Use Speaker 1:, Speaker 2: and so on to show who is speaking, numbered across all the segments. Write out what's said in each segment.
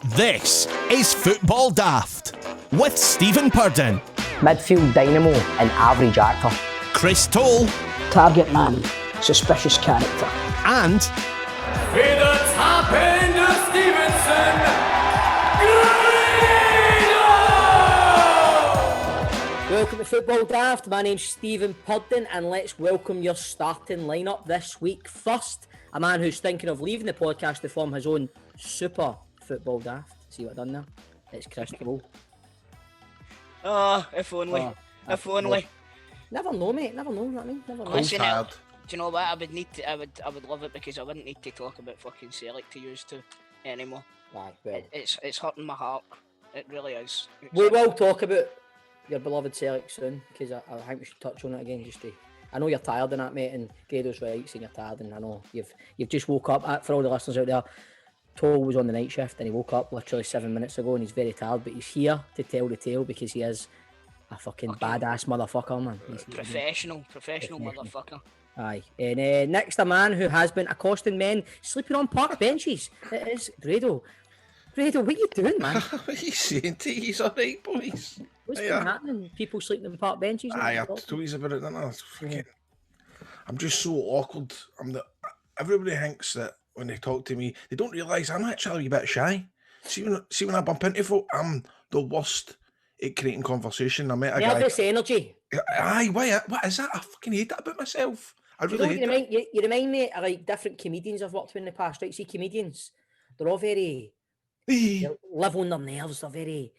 Speaker 1: This is Football Daft with Stephen Purden,
Speaker 2: midfield dynamo and average actor,
Speaker 1: Chris Toll,
Speaker 2: target man, suspicious character,
Speaker 1: and
Speaker 3: with the top end of Stevenson,
Speaker 2: Welcome to Football Daft. My name's Stephen Purden, and let's welcome your starting lineup this week. First, a man who's thinking of leaving the podcast to form his own super Football Daft. See what I've done there? It's Chris Toll.
Speaker 4: If only. If only.
Speaker 2: Never know, mate. Never know. You know what I mean? Never know.
Speaker 4: Listen, do you know what? I would love it because I wouldn't need to talk about fucking Celtic to use to anymore.
Speaker 2: Aye, well.
Speaker 4: It's hurting my heart. It really is.
Speaker 2: We will talk about your beloved Celtic soon, because I think we should touch on it again. I know you're tired of that, mate, and Grado's right saying you're tired, and I know you've just woke up. For all the listeners out there, Toll was on the night shift and he woke up literally 7 minutes ago and he's very tired, but he's here to tell the tale because he is a fucking badass motherfucker, man. He's
Speaker 4: professional motherfucker.
Speaker 2: Aye. And next, a man who has been accosting men sleeping on park benches. It is Grado. Grado, what are you doing, man?
Speaker 5: What are you saying to you? He's alright, boys.
Speaker 2: What's been happening? People sleeping on park benches?
Speaker 5: I told you about it, didn't I? I'm just so awkward. Everybody thinks that when they talk to me, they don't realise I'm actually a wee bit shy. See when I bump into folk, I'm the worst at creating conversation. I met a guy.
Speaker 2: Nervous energy.
Speaker 5: Aye, what is that? I fucking hate that about myself. I really hate it.
Speaker 2: You remind me of like different comedians I've worked with in the past, right? See, comedians, they're all very they live on their nerves. They're very,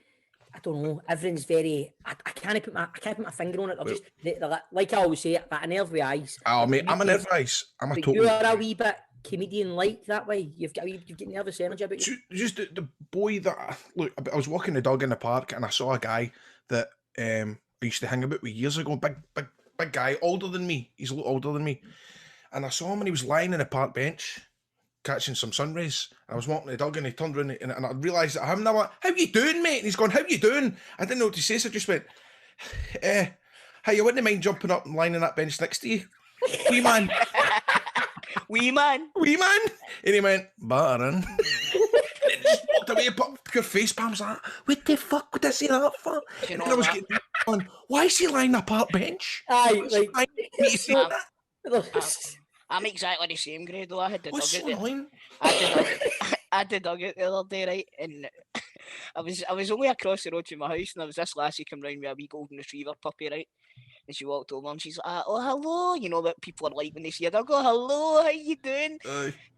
Speaker 2: I don't know. Everything's very. I can't put my finger on it. They're like I always say, a nerve with eyes.
Speaker 5: Oh mate, I'm a nerve eyes. I'm a total.
Speaker 2: You are a wee bit comedian-like that way. You've got nervous energy about you.
Speaker 5: Just the boy that I was walking the dog in the park and I saw a guy that I used to hang about with years ago. Big guy, older than me. He's a little older than me, and I saw him and he was lying on a park bench catching some sun rays. I was walking the dog and he turned around and I realised that I'm now. How you doing, mate? And he's gone, how you doing? I didn't know what to say, so I just went, hey, you wouldn't mind jumping up and lying on that bench next to you, wee man.
Speaker 4: Wee man.
Speaker 5: And he went, battering. And he just walked away, put your face palms like, what the fuck would I say that for?
Speaker 4: You know
Speaker 5: and I was getting on, why is he lying on a park bench?
Speaker 2: Aye,
Speaker 4: I'm exactly the same, Grado. I had the
Speaker 5: What's
Speaker 4: dog
Speaker 5: so annoying?
Speaker 4: I had the dog out the other day, right? And I was only across the road from my house, and there was this lassie come round with a wee golden retriever puppy, right? And she walked over and she's like, oh, hello. You know what people are like when they see a dog. Oh, hello, how you doing?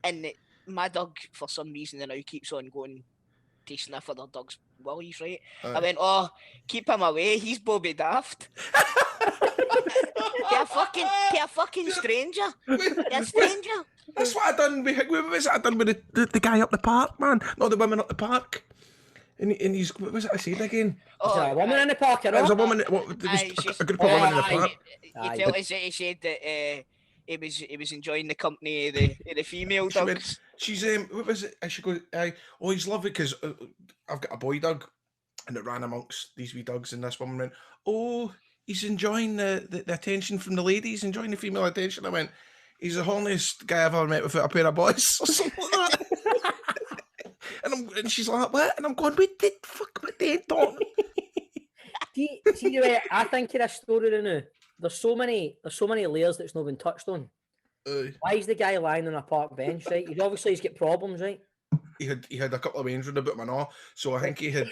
Speaker 4: And my dog, for some reason, now keeps on going to sniff other dogs' willies, right? I went, oh, keep him away. He's Bobby Daft. To a fucking stranger. To a stranger.
Speaker 5: That's what I done with, what was it I done with the guy up the park, man? Not the women up the park. And he's, what was it I said again?
Speaker 2: Is there a woman in the park?
Speaker 5: There was a woman, there was a group of women in the park.
Speaker 4: He said that he was enjoying the company of the female dogs.
Speaker 5: She's what was it? She goes, oh, he's lovely because I've got a boy dog, and it ran amongst these wee dogs, and this woman went, oh, he's enjoying the attention from the ladies, enjoying the female attention. I went, he's the horniest guy I've ever met without a pair of boys, or something like that. And she's like, what? And I'm going, what the fuck am I doing?
Speaker 2: See the way I think of this story now. There's so many layers that's not been touched on. Why is the guy lying on a park bench, right? He's got problems, right?
Speaker 5: He had a couple of veins round about my jaw, so I think he had.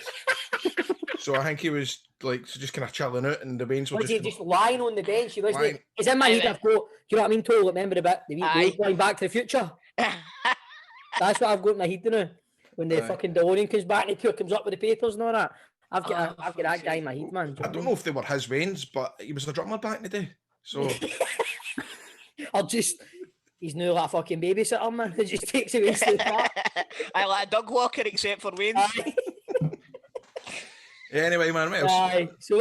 Speaker 5: So I think he was like just kind of chilling out, and the veins were
Speaker 2: just lying on the bench. He wasn't. It's in my head. I've got. Do you know what I mean? Total. Remember the bit going Back to the Future. That's what I've got in my head now. When the fucking DeLorean comes back and he comes up with the papers and all that. I've got that guy in my head, man.
Speaker 5: I don't know if they were his veins, but he was a drummer back in the day. So
Speaker 2: he's now like a fucking babysitter, man. He just takes away to the park.
Speaker 4: I like a dog walker except for veins.
Speaker 5: Anyway, man, what else?
Speaker 2: So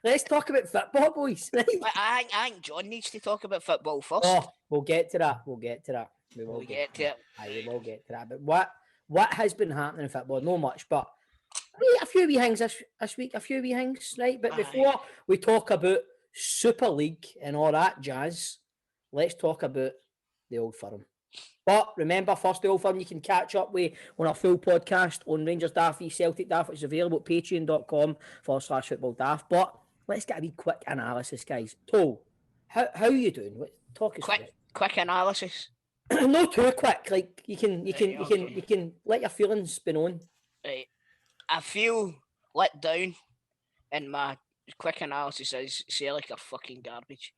Speaker 2: let's talk about football, boys.
Speaker 4: I think John needs to talk about football first.
Speaker 2: Oh, we'll get to that. We will get to it.
Speaker 4: We will get to
Speaker 2: that. But what has been happening in football? Not much, but a few wee things this week. A few wee things, right? But before we talk about Super League and all that jazz, let's talk about the Old Firm. But remember, first of all, fun you can catch up with on our full podcast on Rangers Daft v Celtic Daft, which is available at patreon.com/football daft. But let's get a wee quick analysis, guys. Toe, how you doing? Talk us through it.
Speaker 4: Quick analysis.
Speaker 2: Not too quick. Like you can let your feelings be known.
Speaker 4: Right. I feel let down, and my quick analysis is Celtic are fucking garbage.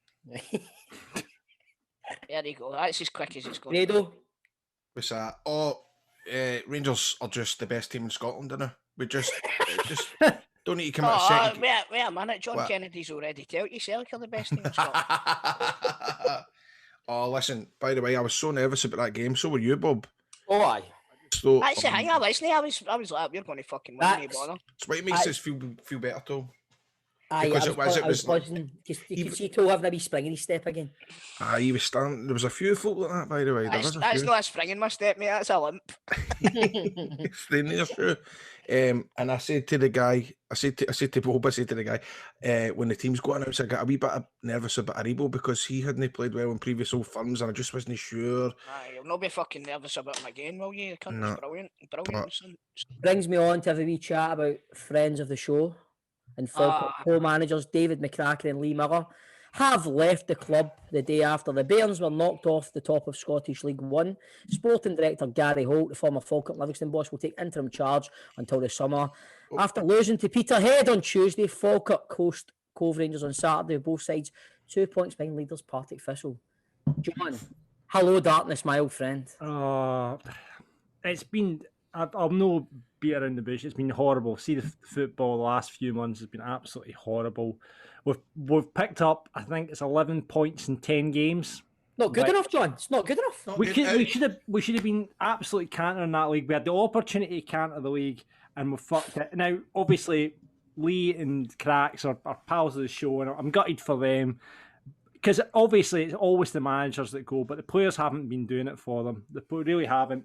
Speaker 4: There you go. That's as quick as it's going.
Speaker 2: Fredo.
Speaker 5: What's that? Rangers are just the best team in Scotland, aren't they? We just don't need to come out second.
Speaker 4: Wait a minute. John Kennedy's already told you Celtic are the best team in Scotland.
Speaker 5: Oh, listen, by the way, I was so nervous about that game. So were you, Bob.
Speaker 2: Oh, aye.
Speaker 5: So,
Speaker 4: That's the thing, I was like, we're going to fucking win, no bother.
Speaker 5: It's what makes us feel better, too.
Speaker 2: Aye,
Speaker 5: Because
Speaker 2: I was buzzing. You could see Toe having a wee spring in his step again.
Speaker 5: Aye, he was standing. There was a few folk like that, by the way.
Speaker 4: That's not a spring in my step, mate. That's a limp.
Speaker 5: Staying there, sure. And I said to the guy, I said to Bob, I said to the guy, when the team's got announced, I got a wee bit nervous about Aribo because he hadn't played well in previous Old Firms, and I just wasn't sure.
Speaker 4: Aye, you'll not be fucking nervous about him again, will you?
Speaker 5: No.
Speaker 4: Brilliant.
Speaker 2: Brings me on to have a wee chat about friends of the show and co-managers David McCracken and Lee Miller have left the club the day after the Bairns were knocked off the top of Scottish League One. Sporting director Gary Holt, the former Falkirk Livingston boss, will take interim charge until the summer. After losing to Peterhead on Tuesday, Falkirk host Cove Rangers on Saturday, both sides 2 points behind leaders Partick Thistle. John, hello darkness, my old friend.
Speaker 6: It's been, I'll no beat around the bush. It's been horrible. See the football the last few months has been absolutely horrible. We've picked up, I think it's 11 points in 10 games.
Speaker 2: Not good enough, John. It's not good enough.
Speaker 6: We should have been absolutely cantering that league. We had the opportunity to canter the league and we fucked it. Now, obviously, Lee and Cracks are pals of the show, and I'm gutted for them. Because obviously it's always the managers that go, but the players haven't been doing it for them. They really haven't.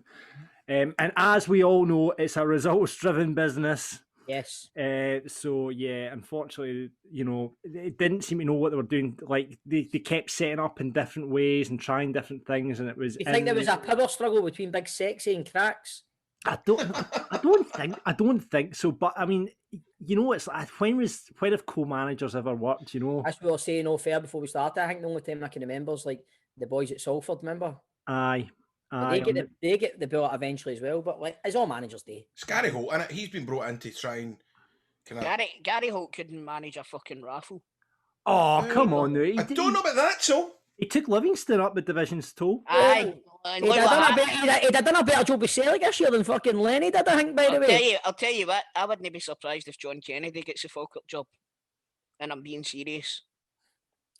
Speaker 6: And as we all know, it's a results-driven business.
Speaker 2: Yes.
Speaker 6: So yeah, unfortunately, it didn't seem to know what they were doing. Like they kept setting up in different ways and trying different things, and it was.
Speaker 2: You think there was a power struggle between Big Sexy and Cracks?
Speaker 6: I don't think so. But I mean, it's like when have co-managers ever worked?
Speaker 2: That's what we were saying off air before we started. I think the only time I can remember is like the boys at Salford. Remember?
Speaker 6: Aye.
Speaker 2: They get the bill eventually as well, but like it's all managers' day.
Speaker 5: It's Gary Holt, and he's been brought in to try and
Speaker 4: Gary Holt couldn't manage a fucking raffle.
Speaker 6: Oh, come on, now.
Speaker 5: I don't know about that, so
Speaker 6: he took Livingston up the divisions too.
Speaker 4: Aye.
Speaker 2: He'd have done a better job with Celtic this year than fucking Lenny did, I think, by the way.
Speaker 4: I'll tell you what, I wouldn't be surprised if John Kennedy gets a Falkirk job. And I'm being serious.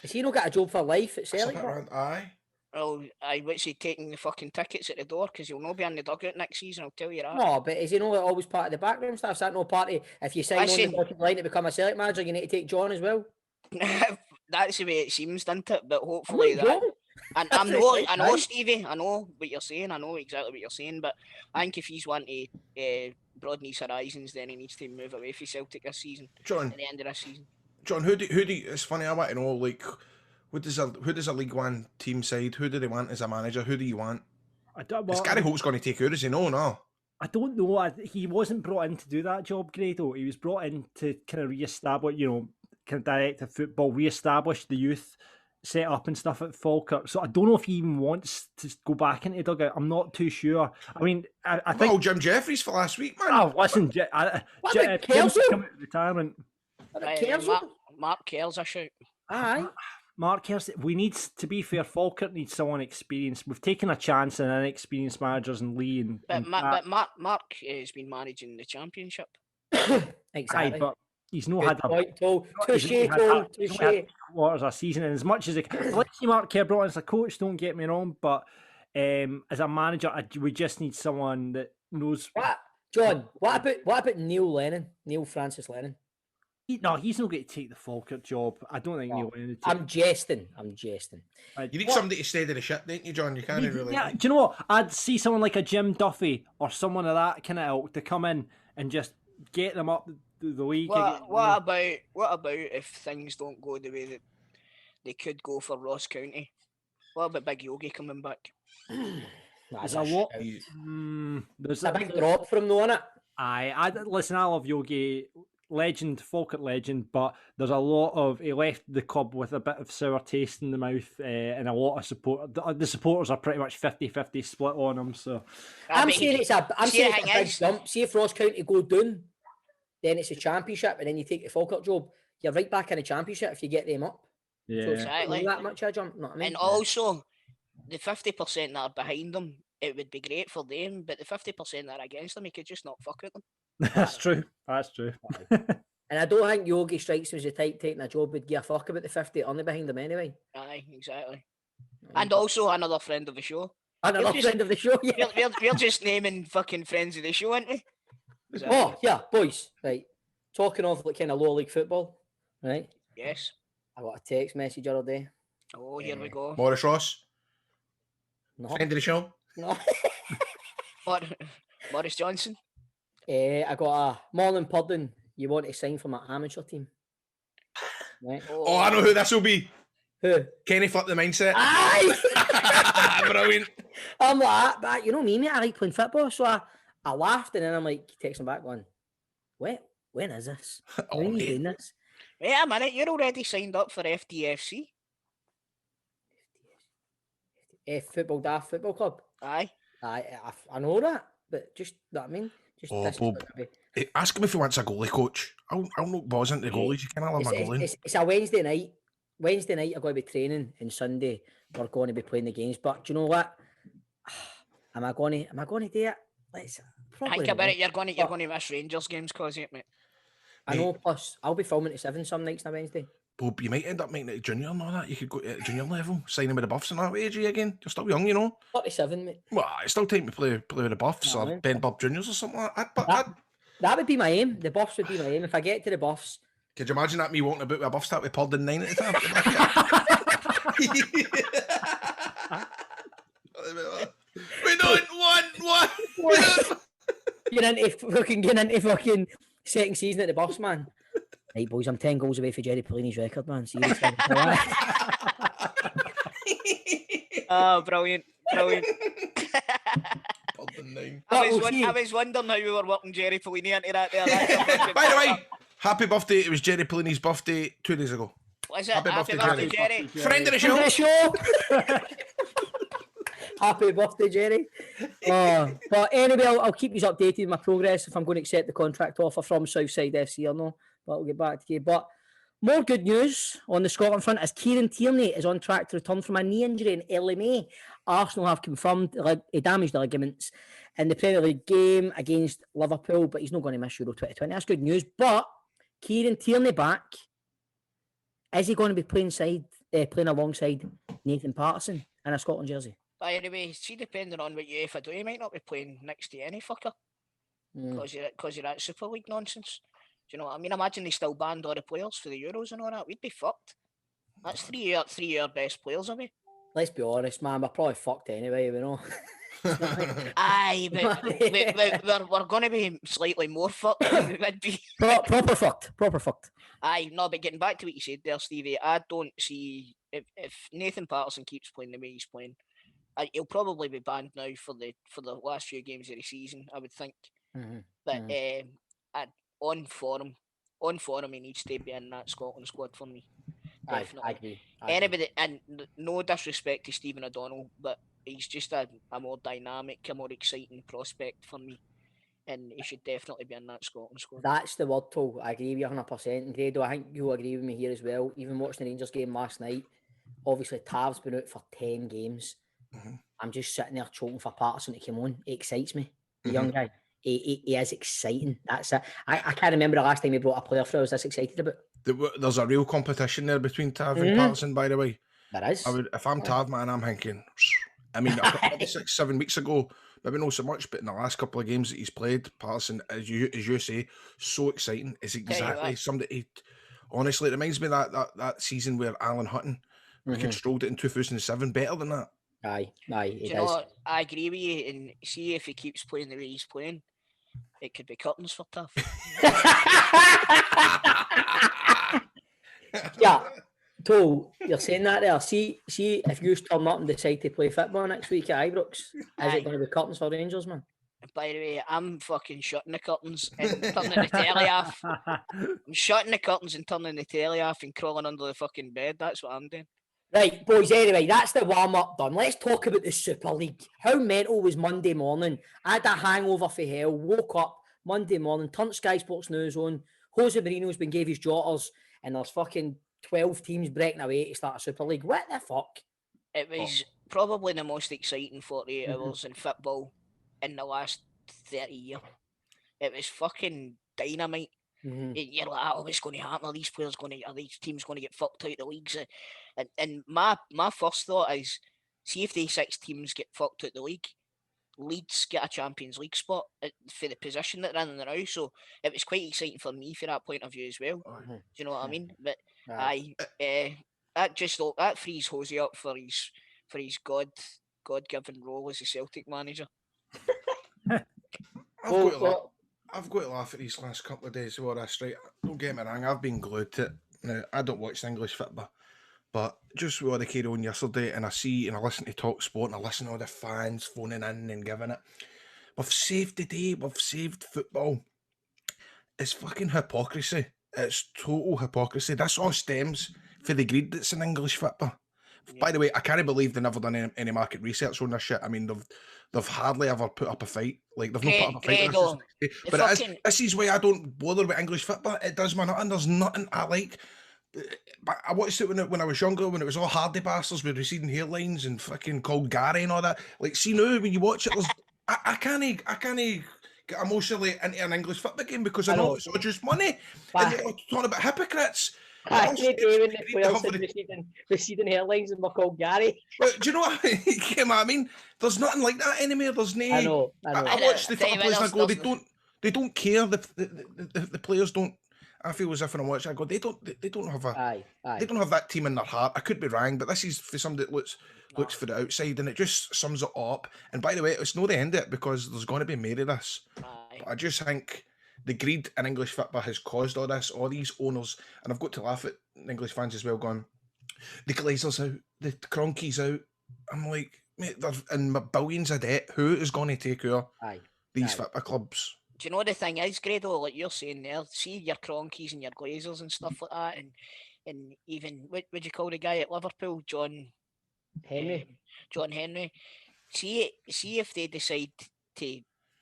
Speaker 2: Has he not got a job for life at Celtic?
Speaker 5: Aye.
Speaker 4: Well, what's he taking the fucking tickets at the door? Because he'll not be in the dugout next season, I'll tell you that.
Speaker 2: No, but is he not always part of the backroom staff? Is that no party? If you sign on the dotted line to become a Celtic manager, you need to take John as well?
Speaker 4: That's the way it seems, doesn't it? But hopefully that... And I know, Stevie, I know what you're saying, I know exactly what you're saying, but I think if he's wanting to broaden his horizons, then he needs to move away from Celtic this season.
Speaker 5: John,
Speaker 4: at the end of this season.
Speaker 5: John, who do you, it's funny, I want to know, like, who does a League One team side, who do they want as a manager? Who do you want? Is Gary Holt's going to take over, is he? No.
Speaker 6: I don't know. He wasn't brought in to do that job, Grado. He was brought in to kind of re-establish, kind of direct the football, re-establish the youth set up and stuff at Falkirk. So I don't know if he even wants to go back into the dugout. I'm not too sure. I mean, I think...
Speaker 5: Oh, Jim Jeffries for last week, man.
Speaker 6: Oh, listen, Jim's coming out of retirement.
Speaker 4: Mark Kerr's a shout.
Speaker 2: Aye.
Speaker 6: Mark Kerr, we need, to be fair, Falkirk needs someone experienced. We've taken a chance on inexperienced managers in Lee and...
Speaker 4: But Mark has been managing the Championship.
Speaker 2: Exactly.
Speaker 6: Aye, but he's not had quarters a season, and as much as I like to see Mark Kerr brought in as a coach, don't get me wrong, but as a manager, we just need someone that knows.
Speaker 2: What, John? What about Neil Francis Lennon?
Speaker 6: No, he's not going to take the Falkirk job. I don't think Neil Lennon.
Speaker 2: I'm jesting.
Speaker 5: You need somebody to steady the ship, don't you, John? You can't really.
Speaker 6: Yeah, do you know what? I'd see someone like a Jim Duffy or someone of that kind of ilk to come in and just get them up the league.
Speaker 4: What about if things don't go the way that they could go for Ross County? What about Big Yogi coming back?
Speaker 6: There's a lot.
Speaker 5: He's-
Speaker 6: There's
Speaker 2: It's a big drop from though, innit?
Speaker 6: listen, I love Yogi, legend, Falkirk legend, but there's a lot of he left the club with a bit of sour taste in the mouth, and a lot of support. The supporters are pretty much 50-50 split on him. So
Speaker 2: I'm saying it's a
Speaker 4: the
Speaker 2: big
Speaker 4: thing is-
Speaker 2: jump. See if Ross County go down, then it's a championship, and then you take the Falkirk job. You're right back in the championship if you get them up. So it's
Speaker 4: Exactly.
Speaker 2: not that much a jump, know what I mean?
Speaker 4: And also, the 50% that are behind them, it would be great for them, but the 50% that are against them, he could just not fuck with them.
Speaker 6: that's true. That's true.
Speaker 2: And I don't think Yogi strikes me as the type taking a job would give a fuck about the 50 only behind them anyway.
Speaker 4: Aye, exactly. And also another friend of the show.
Speaker 2: Another
Speaker 4: just-
Speaker 2: friend of the show, yeah.
Speaker 4: We're just naming fucking friends of the show, aren't we?
Speaker 2: Oh, yeah, boys. Right. Talking of like kind of lower league football, right?
Speaker 4: Yes.
Speaker 2: I got a text message the other day.
Speaker 4: Oh, here we go.
Speaker 5: Morris Ross,
Speaker 2: No,
Speaker 5: friend of the show.
Speaker 2: no.
Speaker 4: Morris Johnson.
Speaker 2: I got a morning pudding. You want to sign for my amateur team? Right.
Speaker 5: Oh, I know who this will be.
Speaker 2: Who?
Speaker 5: Kenny Flip the Mindset.
Speaker 2: Aye!
Speaker 5: Brilliant.
Speaker 2: I'm like, but you know me, mate. I like playing football, so I laughed, and then I'm like texting back, going, when is this?
Speaker 5: Oh,
Speaker 2: When are you
Speaker 5: mate.
Speaker 2: doing this?
Speaker 4: Wait a minute, you're already signed up for FDFC.
Speaker 2: Football Daft Football Club.
Speaker 4: Aye.
Speaker 2: I know that, but just know what I mean. Just
Speaker 5: Oh,
Speaker 2: this is
Speaker 5: Bob.
Speaker 2: gonna be-
Speaker 5: Hey, ask him if he wants a goalie coach. I'll knock balls into goalies. You can't have my goalie.
Speaker 2: It's a Wednesday night. Wednesday night, I'm going to be training, and Sunday we're going to be playing the games. But do you know what? Am I going to do it? Let's probably.
Speaker 4: Think about
Speaker 2: not.
Speaker 4: it, you're going to miss Rangers games cause it, mate.
Speaker 2: I know. Plus, I'll be filming at 7 some nights on Wednesday.
Speaker 5: Bob, you might end up making it junior and all that. You could go to junior level, sign him with the buffs and that age again. You're still young, you know.
Speaker 2: 37, mate.
Speaker 5: Well, it's still time to play with the buffs
Speaker 2: Yeah,
Speaker 5: or
Speaker 2: man.
Speaker 5: Ben Bob Juniors or something like that. But
Speaker 2: That would be my aim. The buffs would be my aim. If I get to the buffs,
Speaker 5: could you imagine that me walking about with a buff start with Purden 9 at the time? We don't want one.
Speaker 2: get into fucking second season at the buffs, man. Right, boys, I'm 10 goals away for Jerry Pellini's record, man. Seriously.
Speaker 4: Oh, brilliant.
Speaker 5: Purden 9.
Speaker 4: I was wondering how we were working Jerry Pellini into that there.
Speaker 5: By the way, happy birthday. It was Jerry Pellini's birthday 2 days ago.
Speaker 4: Was it?
Speaker 5: Happy
Speaker 4: Happy
Speaker 5: birthday,
Speaker 4: birthday,
Speaker 5: Jerry.
Speaker 4: Jerry.
Speaker 5: Friend of the
Speaker 2: Friend of
Speaker 5: show.
Speaker 2: the show. Happy birthday, Jerry. But anyway, I'll keep you updated with my progress if I'm going to accept the contract offer from Southside FC or no. But I'll get back to you. But more good news on the Scotland front as Kieran Tierney is on track to return from a knee injury in early May. Arsenal have confirmed he damaged the ligaments in the Premier League game against Liverpool, but he's not going to miss Euro 2020. That's good news. But Kieran Tierney back. Is he going to be playing alongside Nathan Patterson in a Scotland jersey?
Speaker 4: By the way, see, depending on what UEFA do, he might not be playing next to any fucker because of that Super League nonsense. Do you know what I mean? Imagine they still banned all the players for the Euros and all that. We'd be fucked. That's three-year best players away.
Speaker 2: Let's be honest, man. We're probably fucked anyway, you know.
Speaker 4: Aye, but we're going to be slightly more fucked than we would be.
Speaker 2: Proper fucked.
Speaker 4: Aye, no, but getting back to what you said there, Stevie, I don't see if Nathan Patterson keeps playing the way he's playing, he'll probably be banned now for the last few games of the season, I would think.
Speaker 2: Mm-hmm.
Speaker 4: But on form, he needs to be in that Scotland squad for me.
Speaker 2: I
Speaker 4: Definitely.
Speaker 2: agree.
Speaker 4: Anybody, and no disrespect to Stephen O'Donnell, but he's just a more dynamic, a more exciting prospect for me. And he should definitely be in that Scotland squad.
Speaker 2: That's the word, Tol. I agree with you 100%. And Grado, I think you'll agree with me here as well. Even watching the Rangers game last night, obviously Tav's been out for 10 games.
Speaker 5: Mm-hmm.
Speaker 2: I'm just sitting there choking for Patterson to come on. He excites me. The young guy. He is exciting. That's it. I can't remember the last time he brought a player through I was this excited about.
Speaker 5: There's a real competition there between Tav and Patterson, by the way.
Speaker 2: There is.
Speaker 5: If I'm Tav, man, I'm thinking, I mean, 6-7 weeks ago, maybe not so much, but in the last couple of games that he's played, Patterson, as you say, so exciting. Is exactly somebody. Honestly, it reminds me of that season where Alan Hutton controlled it in 2007. Better than that.
Speaker 2: Aye,
Speaker 4: Do
Speaker 2: it
Speaker 4: you know
Speaker 2: is.
Speaker 4: what? I agree with you, and see if he keeps playing the way he's playing, it could be curtains for Tav.
Speaker 2: Yeah. Toll, you're saying that there. See if you turn up and decide to play football next week at Ibrox, is
Speaker 4: Aye.
Speaker 2: it going to be curtains for Rangers, man?
Speaker 4: By the way, I'm fucking shutting the curtains and turning the telly off. I'm shutting the curtains and turning the telly off and crawling under the fucking bed. That's what I'm doing.
Speaker 2: Right, boys, anyway, that's the warm-up done. Let's talk about the Super League. How mental was Monday morning? I had a hangover for hell, woke up Monday morning, turned Sky Sports News on. Jose Mourinho's been gave his jotters, and there's fucking 12 teams breaking away to start a Super League. What the fuck?
Speaker 4: It was probably the most exciting 48 hours in football in the last 30 years. It was fucking dynamite. You're like, oh, what's going to happen? Are these teams going to get fucked out of the leagues? And my first thought is, see if these 6 teams get fucked out of the league, Leeds get a Champions League spot for the position that they're in now. So it was quite exciting for me from that point of view as well. Do you know what I mean? But that frees Jose up for his God-given role as a Celtic manager.
Speaker 5: I've got to laugh at these last couple of days. Well, that's right. Don't get me wrong, I've been glued to it. Now, I don't watch the English football, but just with all the carry on yesterday, and I see and I listen to Talk Sport, and I listen to all the fans phoning in and giving it. We've saved the day. We've saved football. It's fucking hypocrisy. It's total hypocrisy. This all stems from the greed that's in English football. Yeah. By the way, I can't believe they've never done any market research on this shit. I mean, they've hardly ever put up a fight. Like, they've not put up a fight. But this is why I don't bother with English football. It does me nothing. There's nothing I like. But I watched it when I was younger, when it was all hardy bastards with receding hairlines and fucking called Gary and all that. Like, see now, when you watch it, I can't get emotionally into an English football game because I know it's all just money. And they're talking about hypocrites.
Speaker 2: Receding hairlines and we're called Gary.
Speaker 5: But do you know what I mean? There's nothing like that anymore. There's no. I know. I watch the football players and I go, they don't care. The players don't. I feel as if when I watch, I go, they don't have they don't have that team in their heart. I could be wrong, but this is for somebody that looks for the outside, and it just sums it up. And by the way, it's not the end of it because there's going to be more of this. But I just think the greed in English football has caused all this. All these owners, and I've got to laugh at English fans as well, going, the Glazers out, the Kroenkes out. I'm like, mate, they're in billions of debt. Who is going to take care these football clubs?
Speaker 4: Do you know the thing is, Grado, like you're saying there, see your Kroenkes and your Glazers and stuff like that, and even, what would you call the guy at Liverpool, John Henry? See if they decide to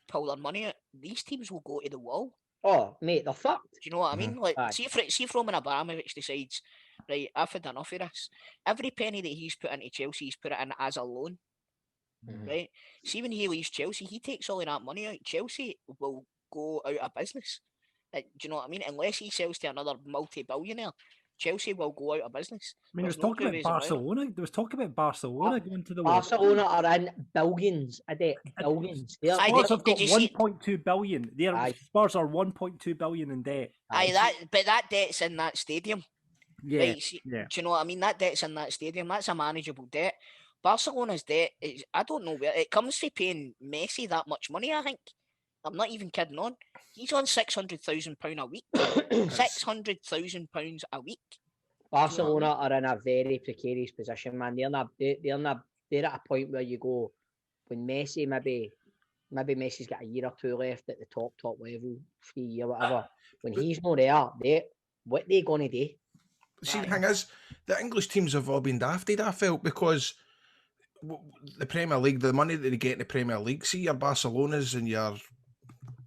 Speaker 4: pull their money out, these teams will go to the wall.
Speaker 2: Oh, mate, they're fucked.
Speaker 4: Do you know what I mean? Like, see if Roman Abramovich decides, right, I've had enough of this. Every penny that he's put into Chelsea, he's put it in as a loan. Right? See, when he leaves Chelsea, he takes all of that money out. Chelsea will go out of business. Do you know what I mean? Unless he sells to another multi-billionaire, Chelsea will go out of business.
Speaker 6: I mean, there was talk about Barcelona. There was talk about Barcelona going to the
Speaker 2: Barcelona are in billions a day. Billions.
Speaker 6: Spurs have got 1.2 billion. Their Spurs are 1.2 billion in debt.
Speaker 4: But that debt's in that stadium.
Speaker 6: Yeah,
Speaker 4: right? Do you know what I mean? That debt's in that stadium. That's a manageable debt. Barcelona's debt is, I don't know where it comes to paying Messi that much money. I think I'm not even kidding on. He's on £600,000 a week. £600,000 a week.
Speaker 2: Barcelona are in a very precarious position, man. They're at a point where you go, when Messi maybe Messi's got a year or two left at the top level, 3 year whatever. When he's not there, what they gonna do?
Speaker 5: See, the thing is, the English teams have all been dafted, I felt, because the Premier League, the money that they get in the Premier League, see your Barcelonas and your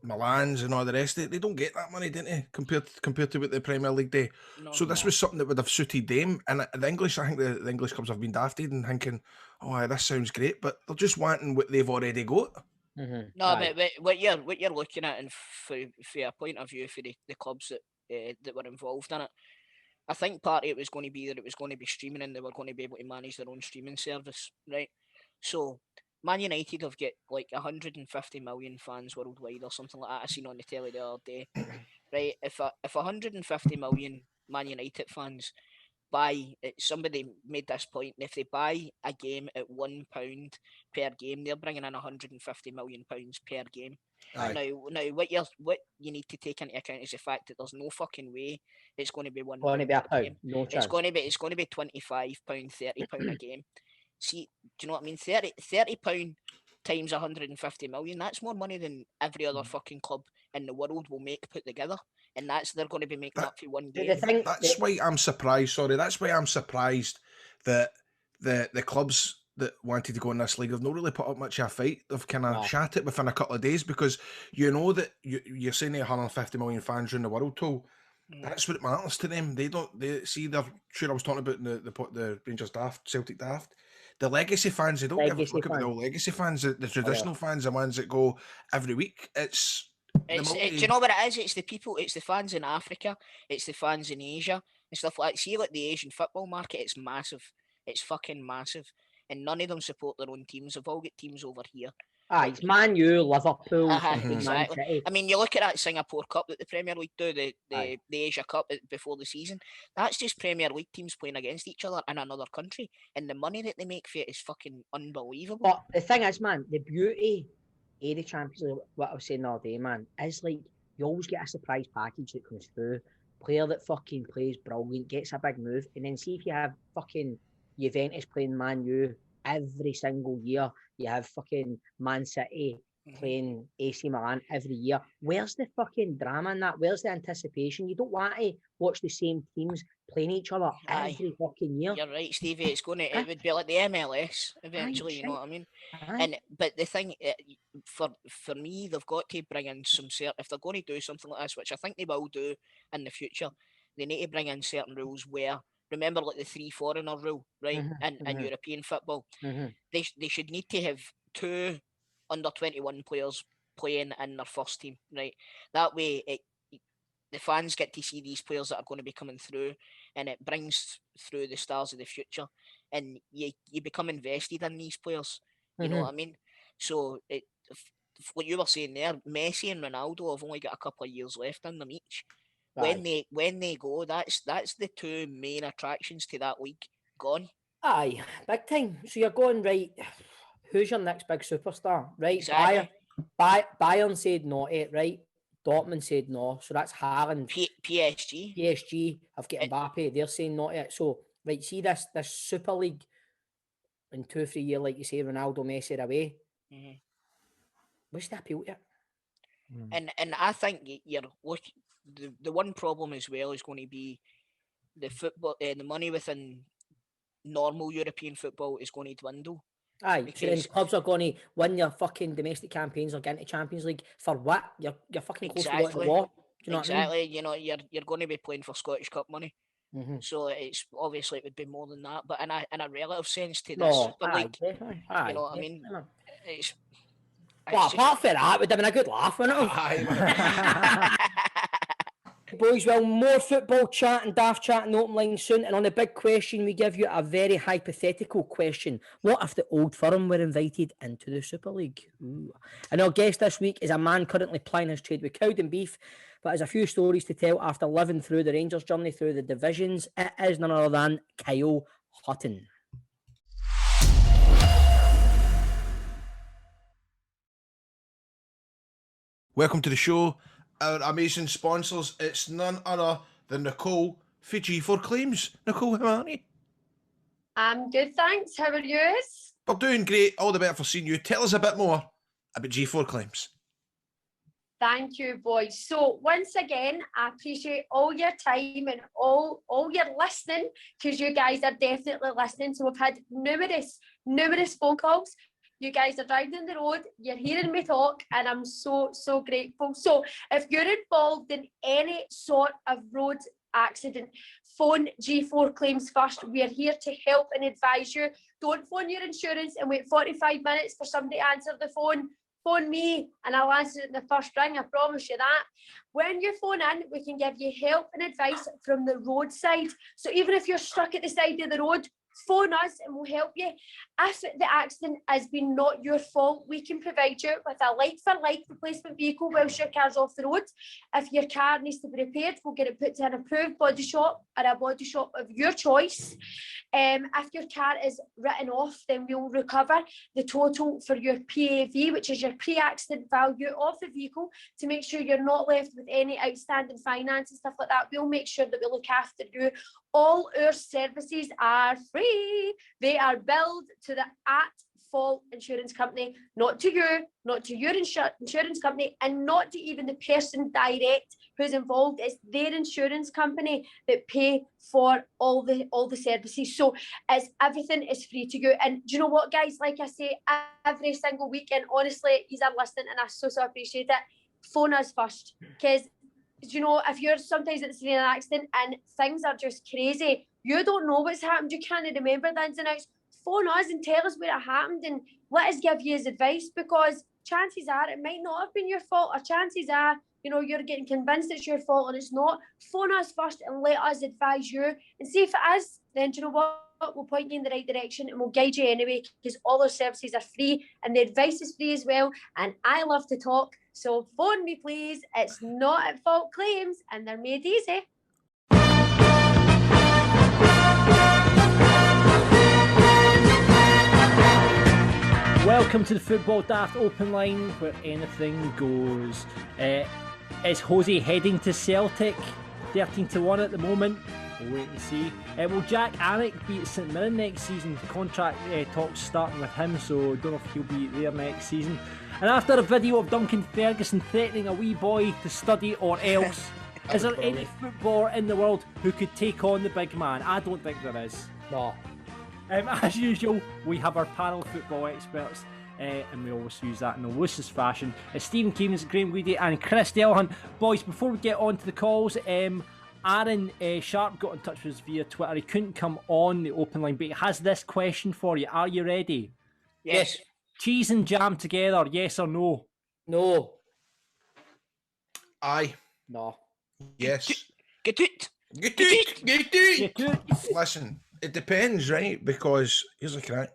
Speaker 5: Milans and all the rest of it, they don't get that money, didn't they, compared to what the Premier League do. This was something that would have suited them. And the English, I think the English clubs have been dafted and thinking, oh, this sounds great, but they're just wanting what they've already got.
Speaker 4: But what you're looking at, and for a point of view for the clubs that were involved in it, I think part of it was going to be that it was going to be streaming and they were going to be able to manage their own streaming service, right? So Man United have got like 150 million fans worldwide or something like that. I seen on the telly the other day, right? If 150 million Man United fans buy, somebody made this point, if they buy a game at £1 per game, they're bringing in £150 million per game.
Speaker 5: Aye.
Speaker 4: Now, what you need to take into account is the fact that there's no fucking way it's going to be £1
Speaker 2: Going to be a
Speaker 4: a
Speaker 2: pound.
Speaker 4: game.
Speaker 2: No chance.
Speaker 4: It's going to be £25, £30 a game. See, do you know what I mean? £30 times 150 million. That's more money than every other fucking club in the world will make put together, and they're going to be making up for one game.
Speaker 5: That's why I'm surprised. Sorry, that's why I'm surprised that the clubs that wanted to go in this league have not really put up much of a fight. They've kind of shat it within a couple of days, because you know that you're saying 150 million fans around the world, too. That's what matters to them. They're sure I was talking about the Rangers daft, Celtic daft. The legacy fans, they don't give a fuck about the old legacy fans. The traditional fans, the ones that go every week. Do you
Speaker 4: know what it is? It's the people, it's the fans in Africa, it's the fans in Asia and stuff like that. See, like the Asian football market, it's massive. It's fucking massive. And none of them support their own teams. They've all got teams over here.
Speaker 2: It's Man U, Liverpool,
Speaker 4: exactly.
Speaker 2: Man City.
Speaker 4: I mean, you look at that Singapore Cup that the Premier League do, the Asia Cup before the season. That's just Premier League teams playing against each other in another country, and the money that they make for it is fucking unbelievable.
Speaker 2: But the thing is, man, the beauty of the Champions League, what I was saying the other day, man, is like you always get a surprise package that comes through. Player that fucking plays brilliant, gets a big move, and then see if you have fucking Juventus playing Man U every single year. You have fucking Man City playing AC Milan every year. Where's the fucking drama in that? Where's the anticipation? You don't want to watch the same teams playing each other every fucking year.
Speaker 4: You're right, Stevie. It would be like the MLS eventually. You know what I mean? But the thing for me, they've got to bring in some if they're going to do something like this, which I think they will do in the future. They need to bring in certain rules where. Remember, like the 3 foreigner rule, right? In European football, they should need to have 2 under-21 players playing in their first team, right? That way, the fans get to see these players that are going to be coming through, and it brings through the stars of the future, and you become invested in these players. You know what I mean? So what you were saying there, Messi and Ronaldo have only got a couple of years left in them each. When they go, that's the 2 main attractions to that league gone.
Speaker 2: Aye, big time. So you're going, right, who's your next big superstar? Right,
Speaker 4: exactly.
Speaker 2: Bayern said no, right? Dortmund said no. So that's Haaland. PSG have got Mbappe. They're saying no to it. So, right, see this Super League in 2 or 3 years, like you say, Ronaldo, Messi are away. What's the appeal to it?
Speaker 4: And I think the one problem as well is going to be the football, the money within normal European football is going to dwindle.
Speaker 2: Aye, because clubs are going to win their fucking domestic campaigns or get into Champions League for what? You're fucking close to going to war. Do you know what I mean?
Speaker 4: You know, you're going to be playing for Scottish Cup money. So it's obviously it would be more than that, but in a relative sense to the Super League, you know what I mean?
Speaker 2: Apart from that, it would have been a good laugh, wouldn't it?
Speaker 5: Aye,
Speaker 2: Boys, well, more football chat and daft chat and open line soon. And on the big question, we give you a very hypothetical question. What if the Old Firm were invited into the Super League? Ooh. And our guest this week is a man currently plying his trade with Cowden Beef, but has a few stories to tell after living through the Rangers journey through the divisions. It is none other than Kyle Hutton.
Speaker 5: Welcome to the show. Our amazing sponsors, it's none other than Nicole for G4 Claims. Nicole, how are you?
Speaker 7: I'm good, thanks. How are you?
Speaker 5: We're doing great. All the better for seeing you. Tell us a bit more about G4 Claims.
Speaker 7: Thank you, boys. So once again, I appreciate all your time and all your listening, because you guys are definitely listening. So we've had numerous phone calls. You guys are driving on the road, you're hearing me talk, and I'm so grateful. So if you're involved in any sort of road accident, phone G4 Claims first. We're here to help and advise you. Don't phone your insurance and wait 45 minutes for somebody to answer the phone. Phone me and I'll answer it in the first ring, I promise you that. When you phone in, we can give you help and advice from the roadside. So even if you're stuck at the side of the road, phone us and we'll help you. If the accident has been not your fault, we can provide you with a like-for-like replacement vehicle whilst your car's off the road. If your car needs to be repaired, we'll get it put to an approved body shop or a body shop of your choice. If your car is written off, then we'll recover the total for your PAV, which is your pre-accident value of the vehicle, to make sure you're not left with any outstanding finance and stuff like that. We'll make sure that we look after you. All our services are free. They are billed to the at-fault insurance company, not to you, not to your insurance company, and not to even the person direct who's involved. It's their insurance company that pay for all the services. So everything is free to you. And do you know what, guys? Like I say, every single week, and honestly, you are listening, and I so appreciate it. Phone us first, because you know, if you're sometimes at the scene of an accident and things are just crazy, you don't know what's happened, you can't remember the ins and outs, phone us and tell us where it happened and let us give you his advice, because chances are it might not have been your fault, or chances are, you know, you're getting convinced it's your fault and it's not. Phone us first and let us advise you, and see if it is, then do you know what? We'll point you in the right direction and we'll guide you anyway, because all our services are free and the advice is free as well. And I love to talk, so phone me please. It's not at fault claims and they're made easy.
Speaker 6: Welcome to the Football Daft Open Line, where anything goes. Is Jose heading to Celtic? 13-1 at the moment. We'll wait and see. Will Jack Annick be at St Mirren next season? Contract talks starting with him, so don't know if he'll be there next season. And after a video of Duncan Ferguson threatening a wee boy to study or else, is there any footballer in the world who could take on the big man? I don't think there is.
Speaker 2: No.
Speaker 6: As usual, we have our panel of football experts, and we always use that in the loosest fashion. Stephen Keevins, Graham Weedy and Chris Delhan. Boys, before we get on to the calls, Aaron Sharp got in touch with us via Twitter. He couldn't come on the open line, but he has this question for you. Are you ready?
Speaker 4: Yes.
Speaker 6: Cheese and jam together, yes or no?
Speaker 2: No.
Speaker 5: Aye.
Speaker 2: No.
Speaker 5: Yes.
Speaker 4: Get it.
Speaker 5: Get it. Get it.
Speaker 6: Get it.
Speaker 5: Listen, it depends, right? Because here's the crack.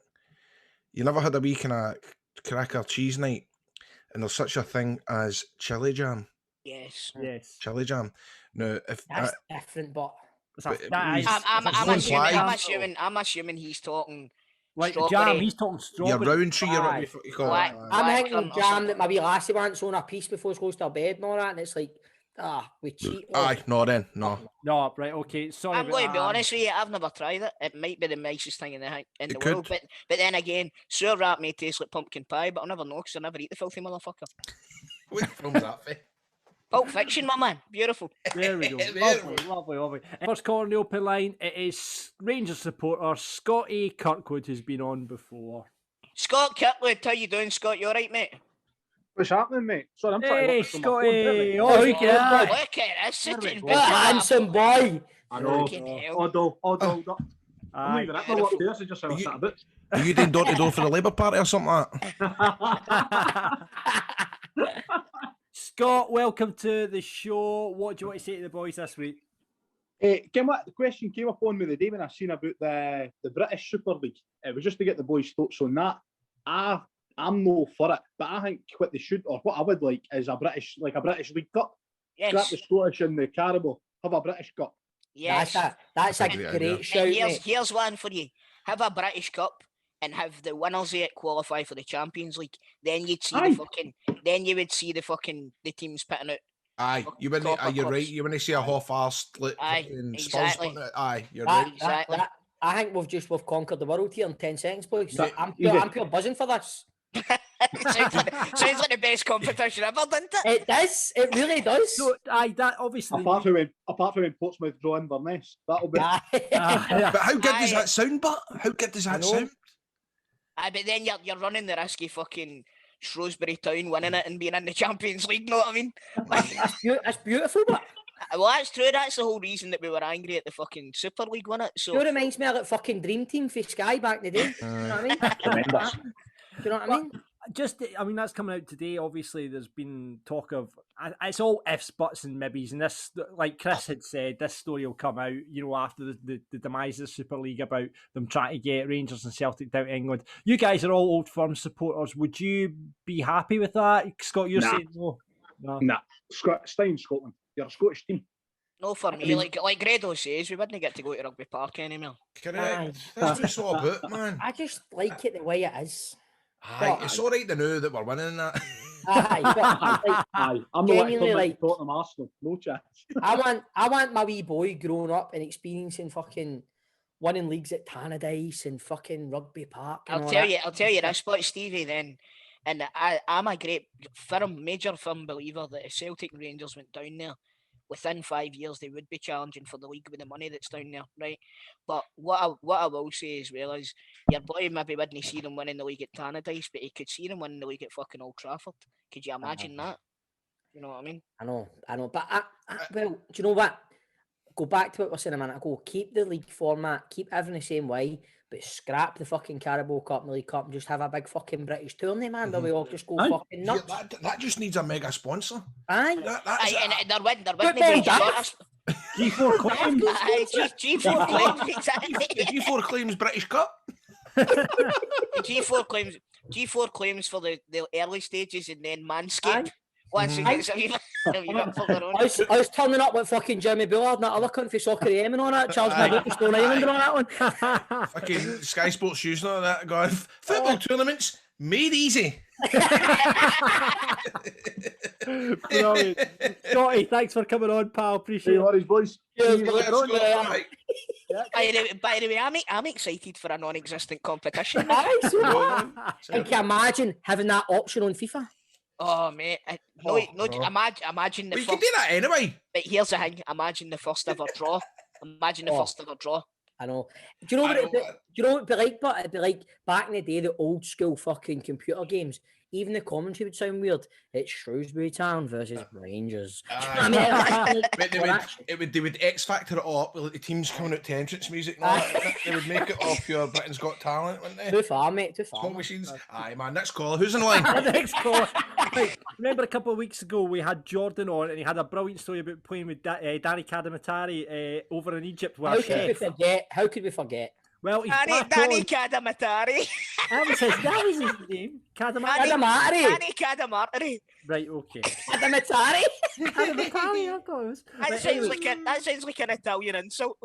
Speaker 5: You never had a wee kind of cracker cheese night, and there's such a thing as chili jam.
Speaker 4: Yes.
Speaker 6: Yes.
Speaker 5: Chili jam. Now, if
Speaker 2: That's different, but
Speaker 4: I'm assuming he's talking
Speaker 6: like the
Speaker 4: strawberry.
Speaker 6: jam, he's talking strawberry.
Speaker 5: your round tree, or what you call it.
Speaker 2: I'm thinking jam that my wee lassie wants on a piece before she goes to bed and all that, and it's like, we cheat.
Speaker 5: Aye, no then, no.
Speaker 6: No, right, okay. Sorry.
Speaker 4: I'm going to be honest with you, I've never tried it. It might be the nicest thing in the world, but then again, sewer wrap may taste like pumpkin pie, but I'll never know because I never eat the filthy motherfucker.
Speaker 5: What film's that for?
Speaker 4: Pulp Fiction, my man. Beautiful.
Speaker 6: There we go. Lovely. First call on the open line, it is Rangers supporter Scotty Kirkwood, who's been on before.
Speaker 4: Scott Kirkwood, how you doing, Scott? You alright, mate?
Speaker 8: What's happening, mate? Sorry, I'm trying to
Speaker 6: Hey,
Speaker 8: look for my phone.
Speaker 6: Scotty!
Speaker 2: Oh,
Speaker 6: Look at that!
Speaker 4: Look at this. Sitting
Speaker 6: go.
Speaker 2: Handsome boy.
Speaker 8: I know.
Speaker 4: Fucking hell.
Speaker 8: Oddle. I'm
Speaker 6: Aye.
Speaker 8: leaving it. My work there, so just have a sat a bit.
Speaker 5: Are you doing door to door for the Labour Party or something like that?
Speaker 6: Scott, welcome to the show. What do you want to say to the boys this week?
Speaker 8: The question came up on me the day when I seen about the British Super League. It was just to get the boys' thoughts on that. I'm no for it, but I think what they should, or what I would like, is a British League Cup.
Speaker 4: Yes.
Speaker 8: Scrap the Scottish and the Carabao. Have a British Cup.
Speaker 4: Yes.
Speaker 2: That's a
Speaker 5: Great
Speaker 2: great
Speaker 5: idea.
Speaker 2: shout,
Speaker 4: And
Speaker 2: mate.
Speaker 4: here's one for you. Have a British Cup and have the winners of it qualify for the Champions League. Then you'd see the teams pitting out.
Speaker 5: Aye, you wouldn't. You're right. You wouldn't see a half-arsed split.
Speaker 4: Aye,
Speaker 5: Exactly.
Speaker 4: exactly.
Speaker 5: Aye, you're right.
Speaker 4: Exactly.
Speaker 2: I think we've conquered the world here in 10 seconds, boys. So
Speaker 5: Yeah,
Speaker 2: I'm pure buzzing for this.
Speaker 4: sounds like the best competition ever, doesn't it?
Speaker 2: It does. It really does.
Speaker 6: So, that obviously.
Speaker 8: Apart from when Portsmouth draw Inverness, that'll be.
Speaker 5: But how good does that sound? But how good does that sound?
Speaker 4: Aye, but then you're running the risk of fucking Shrewsbury Town winning it and being in the Champions League. Know what I mean?
Speaker 2: That's beautiful, but
Speaker 4: Well, that's true. That's the whole reason that we were angry at the fucking Super League, wasn't it? So
Speaker 2: it reminds me of that fucking Dream Team for Sky back in the day. You know what I mean?
Speaker 8: Tremendous.
Speaker 2: Do you know what I mean?
Speaker 6: That's coming out today. Obviously, there's been talk of it's all ifs, buts, and maybes. And this, like Chris had said, this story will come out, after the demise of the Super League about them trying to get Rangers and Celtic down to England. You guys are all Old Firm supporters. Would you be happy with that, Scott? You're saying no.
Speaker 8: Nah, stay in Scotland. You're a Scottish team.
Speaker 4: No, for me, like Grado says, we wouldn't get to go to Rugby Park anymore.
Speaker 5: Correct. That's what it's all about, man.
Speaker 2: I just like it the way it is.
Speaker 5: Aye, it's all right to know that we're winning that.
Speaker 8: Aye. I'm
Speaker 2: Genuinely,
Speaker 8: like Tottenham Arsenal. No chance.
Speaker 2: I want my wee boy growing up and experiencing fucking winning leagues at Tannadice and fucking Rugby Park.
Speaker 4: I'll tell you this, but Stevie, then, and I'm a major firm believer that if Celtic and Rangers went down there, within 5 years they would be challenging for the league with the money that's down there, right? But what I will say as well is your boy maybe wouldn't see them winning the league at Tannadice, but he could see them winning the league at fucking Old Trafford. Could you imagine that? You know what I mean?
Speaker 2: I know. But well, do you know what? Go back to what we were saying a minute ago. Keep the league format, keep everything the same way, but scrap the fucking Carabao Cup and the League Cup and just have a big fucking British tournament, man. Where we all just go fucking nuts.
Speaker 5: Yeah, that just needs a mega sponsor.
Speaker 2: Aye.
Speaker 4: And there wouldn't be
Speaker 6: G4 claims.
Speaker 4: G4 claims, exactly.
Speaker 5: The G4 claims British Cup.
Speaker 4: G4 claims for the early stages and then Manscaped. Once it gets a wee bit further on.
Speaker 2: I was turning up with fucking Jimmy Bullard and that other country Soccer AM and all that. Charles Maddox, Stone Island and all that one.
Speaker 5: Fucking Sky Sports shoes and all that. Going, football tournaments made easy.
Speaker 6: Brilliant. Scotty, thanks for coming on, pal. Appreciate it.
Speaker 8: No worries, boys.
Speaker 2: Cheers,
Speaker 4: By the way, I'm excited for a non-existent competition.
Speaker 2: Aye, so what? And can you imagine having that option on FIFA?
Speaker 4: Oh, mate. Imagine the
Speaker 5: We
Speaker 4: first...
Speaker 5: can do that anyway.
Speaker 4: But here's the thing. Imagine the first ever draw.
Speaker 2: I know. Do you know what it'd be like? But it'd be like back in the day, the old school fucking computer games. Even the commentary would sound weird. It's Shrewsbury Town versus Rangers.
Speaker 5: They would X Factor it all up with like the teams coming out to entrance music and all that. They would make it all pure Britain's Got Talent, wouldn't they?
Speaker 2: Too far, mate. Too far.
Speaker 5: Smoke machines. Aye, man. Next caller. Who's in line?
Speaker 6: Next caller. Right, remember a couple of weeks ago we had Jordan on and he had a brilliant story about playing with Danny Cadamatari over in Egypt.
Speaker 2: How could we forget?
Speaker 6: Well, he's
Speaker 4: Danny Cadamatari.
Speaker 6: That was his name.
Speaker 2: Cadamatari.
Speaker 4: Danny Cadamatari.
Speaker 6: Right, okay.
Speaker 2: Cadamatari.
Speaker 6: Cadamatari, of course.
Speaker 4: That sounds like an Italian insult.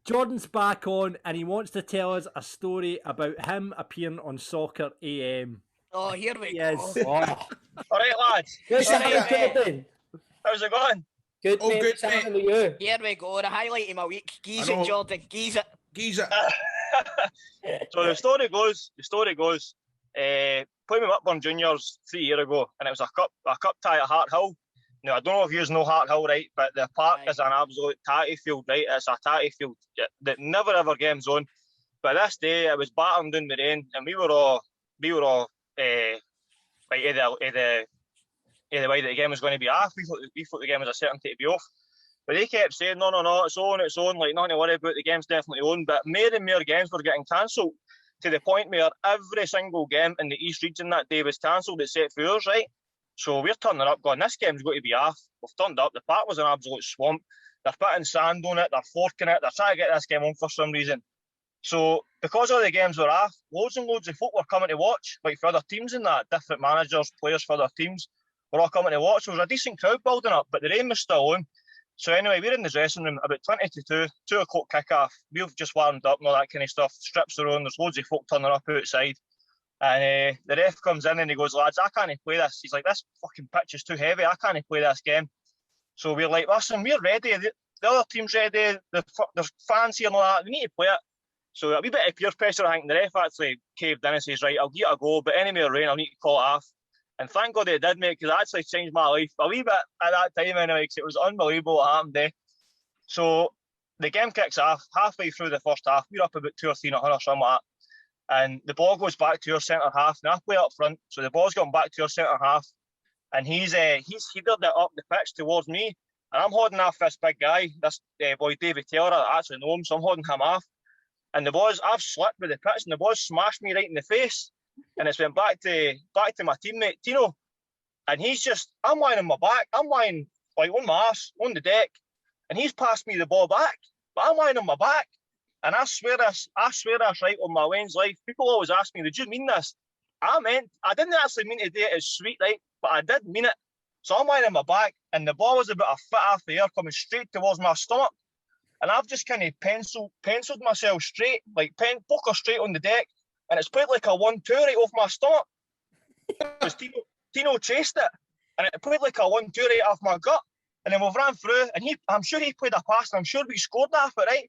Speaker 6: Jordan's back on and he wants to tell us a story about him appearing on Soccer AM.
Speaker 4: Oh, here we go.
Speaker 6: Yes.
Speaker 9: All right, lads.
Speaker 2: How's
Speaker 9: How's it going?
Speaker 2: Good,
Speaker 5: Oh,
Speaker 2: mate.
Speaker 5: good,
Speaker 2: What's happening with you?
Speaker 4: Here we go. The highlight of my week. Geese
Speaker 5: I
Speaker 4: it,
Speaker 5: know.
Speaker 4: Jordan. Geese it.
Speaker 5: Geese it.
Speaker 9: So the story goes, playing with Whitburn Juniors 3 years ago, and it was a cup tie at Hart Hill. Now, I don't know if you know Hart Hill, right, but the park is an absolute tatty field, right? It's a tatty field that never ever games on. But this day, it was battering down the rain, and we were all like the way that the game was going to be off. We thought the game was a certainty to be off. But they kept saying, no, it's on, like, nothing to worry about, the game's definitely on. But more and more games were getting cancelled to the point where every single game in the East region that day was cancelled except for ours, right? So we're turning up going, this game's going to be off. We've turned up, the park was an absolute swamp. They're putting sand on it, they're forking it, they're trying to get this game on for some reason. So because all the games were off, loads and loads of folk were coming to watch, like for other teams and that, different managers, players for other teams were all coming to watch. There was a decent crowd building up, but the rain was still on. So anyway, we're in the dressing room, about 20 to 2 o'clock kick-off. We've just warmed up and all that kind of stuff. Strips are on, there's loads of folk turning up outside. And the ref comes in and he goes, lads, I can't play this. He's like, this fucking pitch is too heavy, I can't play this game. So we're like, listen, we're ready. The other team's ready, there's fans here and all that, we need to play it. So a wee bit of peer pressure, I think the ref actually caved in and says, right, I'll give it a go, but any more rain, I'll need to call it off. And thank God it did, mate, because it actually changed my life a wee bit at that time anyway, because it was unbelievable what happened there. So the game kicks off, halfway through the first half, we're up about 2 or 3 or something like that. And the ball goes back to your centre half, and I play up front, so the ball's gone back to your centre half, and he's headed it up the pitch towards me, and I'm holding off this big guy, this boy David Taylor, I actually know him, so I'm holding him off. And I've slipped with the pitch, and the ball smashed me right in the face. And it's went back to my teammate Tino, And I'm lying on my back. I'm lying like on my arse, on the deck. And he's passed me the ball back. But I'm lying on my back. And I swear this right on my Wayne's life. People always ask me, did you mean this? I didn't actually mean to do it as sweet, right? But I did mean it. So I'm lying on my back, and the ball was about a foot off the air coming straight towards my stomach. And I've just kind of penciled myself straight, like poker straight on the deck. And it's played like a 1-2 right off my stomach. Because Tino chased it. And it played like a 1-2 right off my gut. And then we've ran through, and I'm sure he played a pass, and I'm sure we scored off it, right?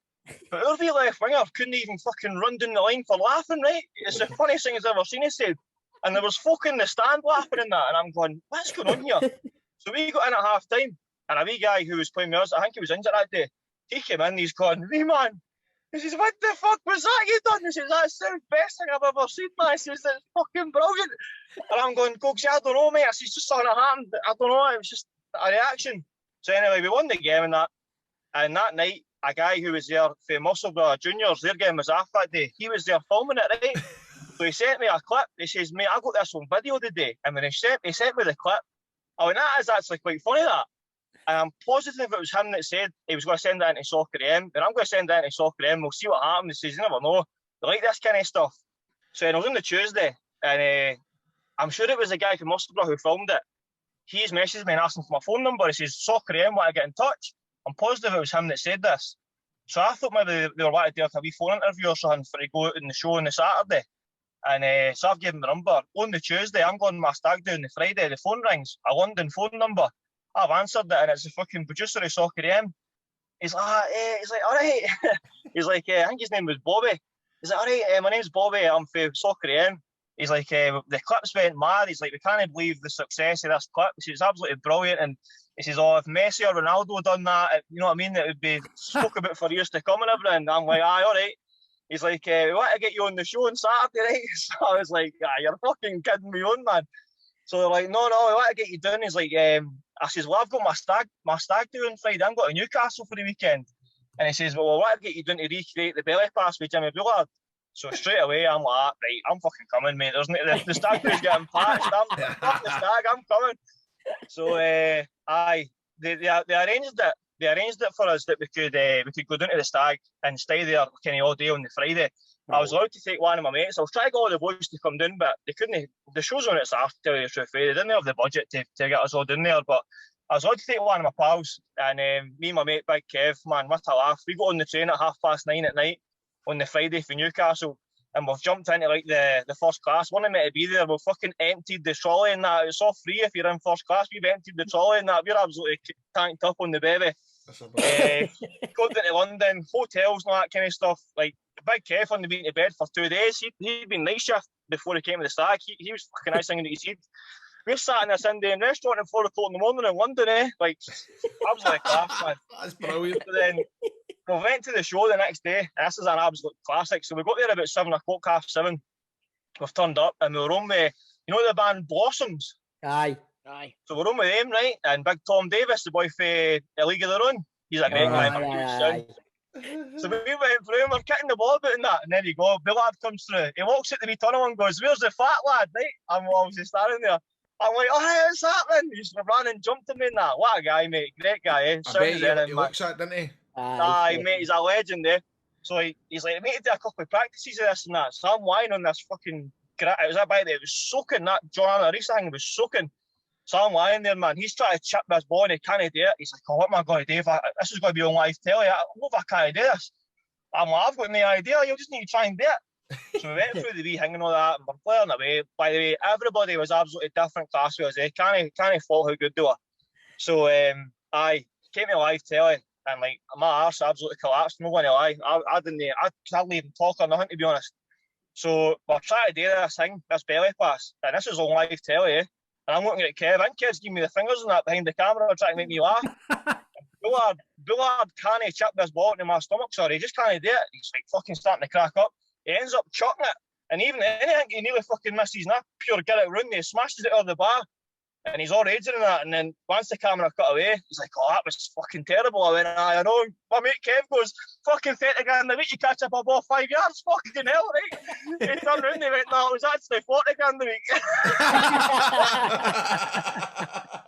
Speaker 9: But our wee left winger couldn't even fucking run down the line for laughing, right? It's the funniest thing I've ever seen, he said. And there was folk in the stand laughing in that, and I'm going, what's going on here? So we got in at half time, and a wee guy who was playing with us, I think he was injured that day, he came in, he's going, wee man, he says, what the fuck was that you done? He says, that's the best thing I've ever seen, man. He says, that's fucking brilliant. And I'm going, Coach, I don't know, mate. I says, just something that happened. I don't know, it was just a reaction. So anyway, we won the game and that night, a guy who was there for Musselburgh Juniors, their game was off that day. He was there filming it, right? So he sent me a clip. He says, mate, I got this on video today. And when he sent me the clip, I went, that is actually quite funny, that. And I'm positive it was him that said he was going to send it into Soccer AM. And I'm going to send it into Soccer AM. We'll see what happens. He says, you never know. They like this kind of stuff. So it was on the Tuesday. And I'm sure it was the guy from Musselburgh who filmed it. He's messaged me and asking for my phone number. He says, Soccer AM, want to get in touch? I'm positive it was him that said this. So I thought maybe they were wanting to do a wee phone interview or something for to go out in the show on the Saturday. And so I've given the number. On the Tuesday, I'm going to my stag do on the Friday. The phone rings, a London phone number. I've answered it, and it's the fucking producer of Soccer AM. He's like, all right. He's like, I think his name was Bobby. He's like, all right, my name's Bobby. I'm for Soccer AM. He's like, the clips went mad. He's like, we can't believe the success of this clip. He says, it's absolutely brilliant. And he says, oh, if Messi or Ronaldo done that, you know what I mean? It would be spoke about for years to come and everything. And I'm like, aye, all right. He's like, we want to get you on the show on Saturday, right? So I was like, you're fucking kidding me on, man. So they're like, no, we want to get you down. He's like, I says, well, I've got my stag do on Friday. I'm going to Newcastle for the weekend. And he says, well, I want to get you down to recreate the belly pass with Jimmy Bullard. So straight away, I'm like, right, I'm fucking coming, mate. The stag do's getting patched. I'm the stag, I'm coming. So, they arranged it. They arranged it for us that we could go down to the stag and stay there kind of all day on the Friday. I was allowed to take one of my mates. I was trying to get all the boys to come down, but they couldn't. The show's on its arse, to tell you the truth. They didn't have the budget to get us all down there. But I was allowed to take one of my pals, and me and my mate, Big Kev, man, what a laugh. We got on the train at 9:30 at night on the Friday for Newcastle, and we've jumped into like the first class. One of them to be there. We've fucking emptied the trolley and that. It's all free if you're in first class. We've emptied the trolley and that. We're absolutely tanked up on the baby. Got down to London, hotels and all that kind of stuff. Like Big Kev on the been to bed for 2 days. He'd been night shift before he came to the stag. He was fucking singing to his head. We're sat in this Indian restaurant at 4 o'clock in the morning in London, eh? Like, absolutely class, man.
Speaker 5: That's brilliant.
Speaker 9: So then we went to the show the next day, and this is an absolute classic. So we got there about 7 o'clock, 7:30. We've turned up, and we were on with, you know, the band Blossoms?
Speaker 2: Aye.
Speaker 9: So we're on with them, right? And Big Tom Davis, the boy for A League of Their Own, he's a great guy. So we went through and we're kicking the ball about and that, and there you go, Bullard comes through. He walks at the wee tunnel and goes, where's the fat lad, right? I'm obviously standing there. I'm like, oh, hey, what's happening? He just ran and jumped at me and that. What a guy, mate. Great guy, eh?
Speaker 5: I bet he looks at it, didn't he?
Speaker 9: Aye, mate, he's a legend, eh? So he's like, mate, do a couple of practices of this and that. So I'm lying on this fucking, it was that bite there, it was soaking, that John Anna Reese thing was soaking. So I'm lying there, man. He's trying to chip this ball and he can't do it. He's like, oh, what am I going to do? This is going to be on live telly. What if I can't do this? I'm like, I've got no idea. You'll just need to try and do it. So we went through the wee hang and all that, and we're playing away. By the way, everybody was absolutely different class with us. They can't fault how good they were. So I came to live telly, and like my arse absolutely collapsed. No one to lie. I didn't even talk or nothing, to be honest. So we're trying to do this belly pass, and this is on live telly, eh? And I'm looking at Kev, and Kev's giving me the fingers and that behind the camera, trying to make me laugh. Bullard can't chip this ball into my stomach, sorry, he just can't do it. He's like fucking starting to crack up. He ends up chucking it, and even anything he nearly fucking misses, and I pure get it round, he smashes it out of the bar. And he's all raging and that, and then once the camera cut away, he's like, "Oh, that was fucking terrible." I went, "Aye, I know." My mate Kev goes, "Fucking 30 grand a week, you catch up a ball 5 yards, fucking hell, right?" He turned around and he went, "No, it was actually 40 grand a week."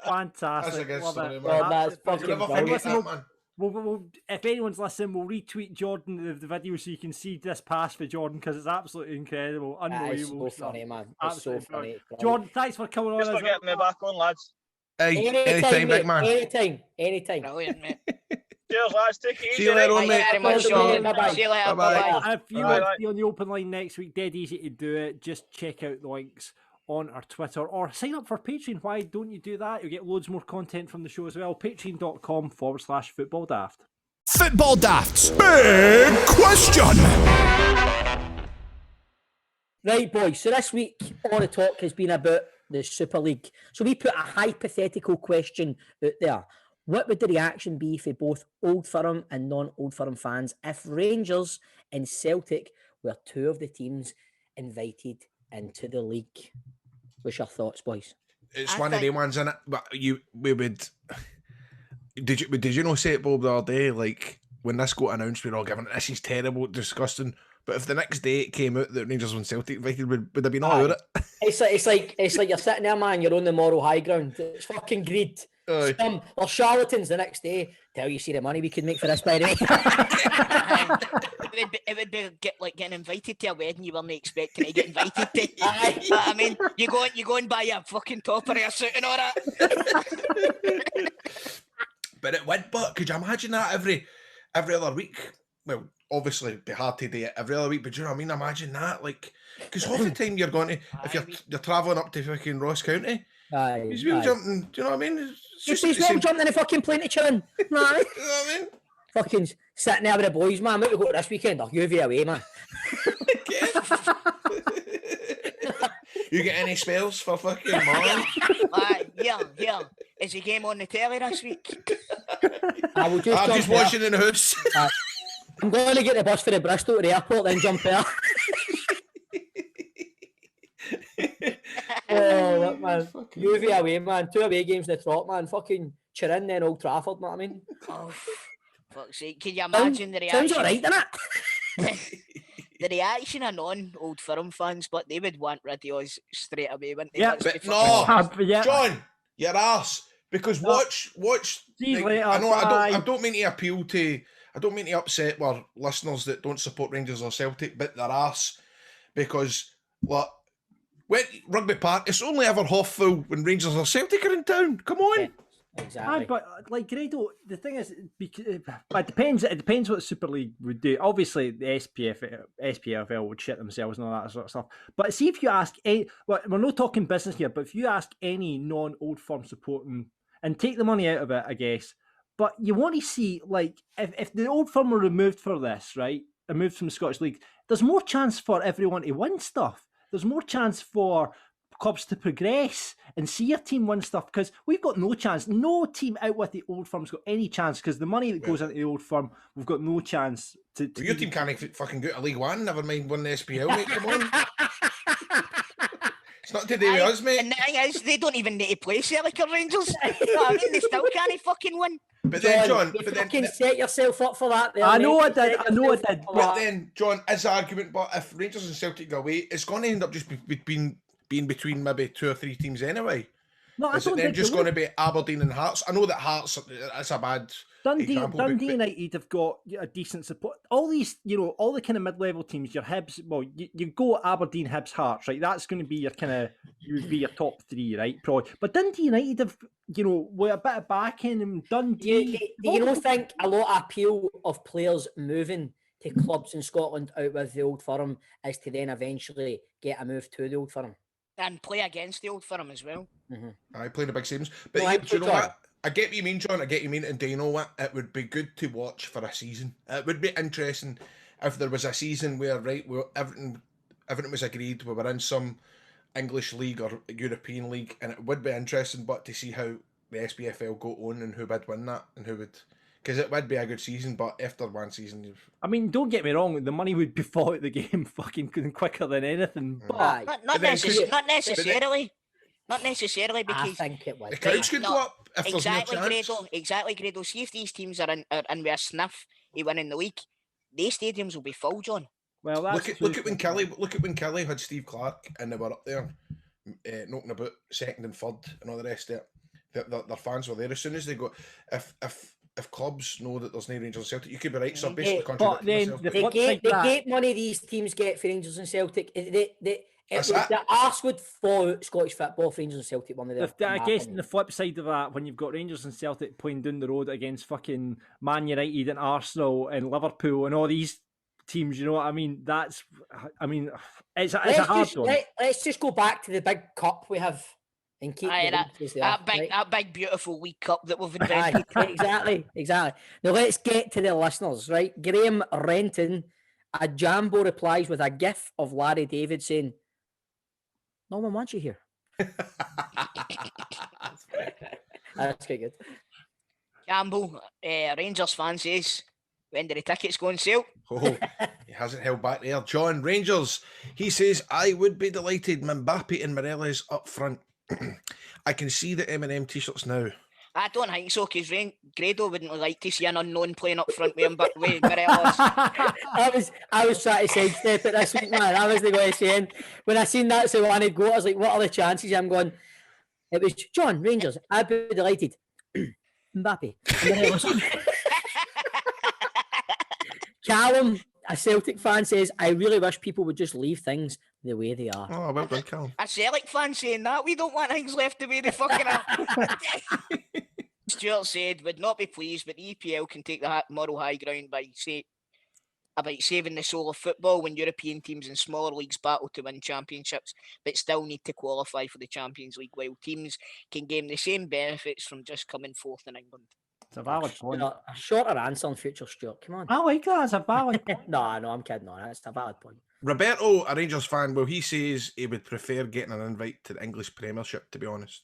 Speaker 6: Fantastic.
Speaker 5: That's a good
Speaker 6: Love
Speaker 5: story,
Speaker 6: it.
Speaker 5: man.
Speaker 2: Yeah, that's
Speaker 5: You'll
Speaker 2: fucking
Speaker 5: never
Speaker 2: brilliant.
Speaker 5: forget that, man.
Speaker 6: We'll, if anyone's listening, we'll retweet Jordan the video so you can see this pass for Jordan because it's absolutely incredible,
Speaker 2: That is
Speaker 6: unbelievable.
Speaker 2: so funny, man. It's
Speaker 6: Absolutely
Speaker 2: so funny.
Speaker 6: brilliant. Jordan, thanks for coming on.
Speaker 9: Just for getting me back on, lads.
Speaker 5: Hey,
Speaker 2: Anytime,
Speaker 5: anytime,
Speaker 2: mate.
Speaker 5: big man.
Speaker 2: Anytime.
Speaker 4: Brilliant, mate.
Speaker 9: Cheers, lads. Take it easy.
Speaker 5: See you later
Speaker 9: right?
Speaker 5: on, mate.
Speaker 4: Very much, Jordan.
Speaker 2: Bye-bye.
Speaker 4: See you later.
Speaker 5: Bye-bye.
Speaker 4: Bye-bye.
Speaker 6: If you want to be on the open line next week, dead easy to do it. Just check out the links on our Twitter or sign up for Patreon. Why don't you do that? You'll get loads more content from the show as well. Patreon.com/footballdaft.
Speaker 1: Football Daft's big question.
Speaker 2: Right, boys. So this week, all the talk has been about the Super League. So we put a hypothetical question out there. What would the reaction be for both Old Firm and non-Old Firm fans if Rangers and Celtic were two of the teams invited into the league? What's your thoughts, boys?
Speaker 5: It's
Speaker 4: I
Speaker 5: one of
Speaker 4: think-
Speaker 5: them ones, innit? But we would. Did you know say it, Bob, the other day? Like when this got announced, we were all giving it. This is terrible, disgusting. But if the next day it came out that Rangers and Celtic invited, would have been all over it.
Speaker 2: It's like you're sitting there, man. You're on the moral high ground. It's fucking greed.
Speaker 5: Aye.
Speaker 2: Some or charlatans the next day tell you see the money we could make for this, by the way.
Speaker 4: It would be like getting invited to a wedding you weren't expecting to get invited to.
Speaker 2: Aye.
Speaker 4: I mean, you go and buy a fucking topper of your suit and all that.
Speaker 5: But it would. But could you imagine that every other week? Well, obviously it'd be hard to do it every other week. But do you know what I mean? Imagine that, like, because half the time you're going to, if you're travelling up to fucking Ross County,
Speaker 2: Aye,
Speaker 5: he's been jumping. Do you know what I mean? It's
Speaker 2: He's
Speaker 5: the
Speaker 2: not
Speaker 5: same-
Speaker 2: jumping in a fucking plane to chillin'. Nah,
Speaker 5: You know what I mean?
Speaker 2: fucking sitting there with the boys, man. What we got this weekend? Oh, UV away, man.
Speaker 5: You get any spells for fucking man?
Speaker 4: Yeah. Is the game on the telly this week?
Speaker 2: I will just
Speaker 5: I'm
Speaker 2: jump
Speaker 5: just
Speaker 2: there.
Speaker 5: watching in the house.
Speaker 2: I'm going to get the bus for the Bristol to the airport, then jump there. Oh, look, man. UV away, man. 2 away games in the trot, man. Fucking cheer in then Old Trafford, know what I mean?
Speaker 4: Oh, fuck's sake. Can you imagine the reaction?
Speaker 2: Sounds alright, doesn't it?
Speaker 4: The reaction of non-Old Firm fans, but they would want rid of us straight away, wouldn't they?
Speaker 6: Yeah,
Speaker 4: Let's be
Speaker 5: but
Speaker 4: fucking
Speaker 5: no.
Speaker 6: Yeah.
Speaker 5: John, your ass. Because watch.
Speaker 6: See you
Speaker 5: like,
Speaker 6: later,
Speaker 5: I know.
Speaker 6: bye.
Speaker 5: I don't mean to appeal to. I don't mean to upset our listeners that don't support Rangers or Celtic, but their ass. Because look, when Rugby Park, it's only ever half full when Rangers or Celtic are in town. Come on.
Speaker 2: Yeah, exactly.
Speaker 6: Aye, but like Grado, the thing is, because, it depends. It depends what the Super League would do. Obviously, the SPFL would shit themselves and all that sort of stuff. But see, if you ask, well, we're not talking business here, but if you ask any non-Old Firm supporting, and take the money out of it, I guess. But you want to see, like, if the Old Firm were removed for this, right, removed from the Scottish League, there's more chance for everyone to win stuff. There's more chance for clubs to progress and see your team win stuff, because we've got no chance. No team out with the Old Firm's got any chance, because the money that goes into the Old Firm, we've got no chance to
Speaker 5: Well, your team can't fucking go to League One. Never mind win the SPL, mate. Come on. It's not to do with us, mate.
Speaker 4: And the thing is, they don't even need to play Celtic or Rangers. You know what I mean? They still can't fucking win.
Speaker 5: But then, John,
Speaker 2: you
Speaker 5: but then,
Speaker 2: fucking set yourself up for that. There,
Speaker 6: I know
Speaker 2: mate.
Speaker 6: I did.
Speaker 2: Set
Speaker 6: I know I
Speaker 2: yourself
Speaker 6: did.
Speaker 2: up for
Speaker 5: but
Speaker 2: that.
Speaker 5: then, John, is the argument, but if Rangers and Celtic go away, it's going to end up just being between maybe 2 or 3 teams anyway.
Speaker 6: No, I
Speaker 5: Is it
Speaker 6: don't
Speaker 5: then
Speaker 6: think
Speaker 5: just
Speaker 6: they
Speaker 5: going
Speaker 6: would.
Speaker 5: to be Aberdeen and Hearts? I know that Hearts, that's a bad example.
Speaker 6: Dundee
Speaker 5: but
Speaker 6: United have got a decent support. All these, all the kind of mid-level teams, your Hibs, well, you go Aberdeen, Hibs, Hearts, right? That's going to be your kind of, you would be your top 3, right? Probably. But Dundee United have, with a bit of backing and Dundee.
Speaker 2: Do you don't think a lot of appeal of players moving to clubs in Scotland out with the Old Firm is to then eventually get a move to the Old Firm?
Speaker 4: And play against the Old Firm as well.
Speaker 5: I playing the big games. But
Speaker 2: No,
Speaker 5: do you know
Speaker 2: John.
Speaker 5: what? I get what you mean, John. I get what you mean. And do you know what? It would be good to watch for a season. It would be interesting if there was a season where, where everything was agreed. We were in some English league or European league, and it would be interesting, but to see how the SPFL go on and who would win that and who would. Because it would be a good season, but after one season,
Speaker 6: I mean, don't get me wrong, the money would be fall out the game fucking quicker than anything. But
Speaker 2: Aye.
Speaker 4: Not
Speaker 5: But then
Speaker 4: necessarily. Not necessarily
Speaker 2: I
Speaker 4: because
Speaker 2: think it would.
Speaker 5: The crowds could
Speaker 4: no,
Speaker 5: go up if
Speaker 4: exactly,
Speaker 5: there's no chance.
Speaker 4: Grado. Exactly, Grado. See if these teams are in with a sniff of winning the league, these stadiums will be full, John.
Speaker 6: Well, that's
Speaker 5: Look at when Kelly had Steve Clark and they were up there knocking about second and third and all the rest of it. Their fans were there as soon as they go. If clubs know that there's no Rangers and Celtic, you could be right. So basically contradicting myself.
Speaker 2: The gate money these teams get for Rangers and Celtic, the arse would fall out Scottish football for Rangers and Celtic. One of them.
Speaker 6: I guess the flip side of that, when you've got Rangers and Celtic playing down the road against fucking Man United and Arsenal and Liverpool and all these teams, you know what I mean? It's a hard one.
Speaker 2: Let's just go back to the big cup we have and keep
Speaker 4: that big beautiful League Cup that we've invented.
Speaker 2: Exactly. Now let's get to the listeners, right? Graham Renton, a Jambo replies with a gif of Larry David saying, "No one wants you here." That's quite good.
Speaker 4: Campbell, Rangers fan says, when do the tickets go on sale?
Speaker 5: Oh, he hasn't held back there. John, Rangers, he says, I would be delighted. Mbappe and Morelos up front. I can see the M&M t-shirts now.
Speaker 4: I don't think so, because Grado wouldn't like to see an unknown playing up front with Morelos.
Speaker 2: I was trying to sidestep it this week, man. I wasn't going to say anything. When I seen that Silvani go, I was like, what are the chances? I'm going, it was John, Rangers, I'd be delighted. Mbappe. Callum, a Celtic fan, says, I really wish people would just leave things the way they are.
Speaker 5: Oh, well done, Callum.
Speaker 4: A Celtic fan saying that. We don't want things left the way they fucking are. Stuart said, would not be pleased, but the EPL can take the moral high ground about saving the soul of football when European teams and smaller leagues battle to win championships, but still need to qualify for the Champions League, while teams can gain the same benefits from just coming fourth in England.
Speaker 6: It's a valid point.
Speaker 2: A shorter answer on future, Stuart. Come on.
Speaker 6: I like that. It's a valid point.
Speaker 2: No, I'm kidding on it. It's a valid point.
Speaker 5: Roberto, a Rangers fan, well, he says he would prefer getting an invite to the English Premiership, to be honest.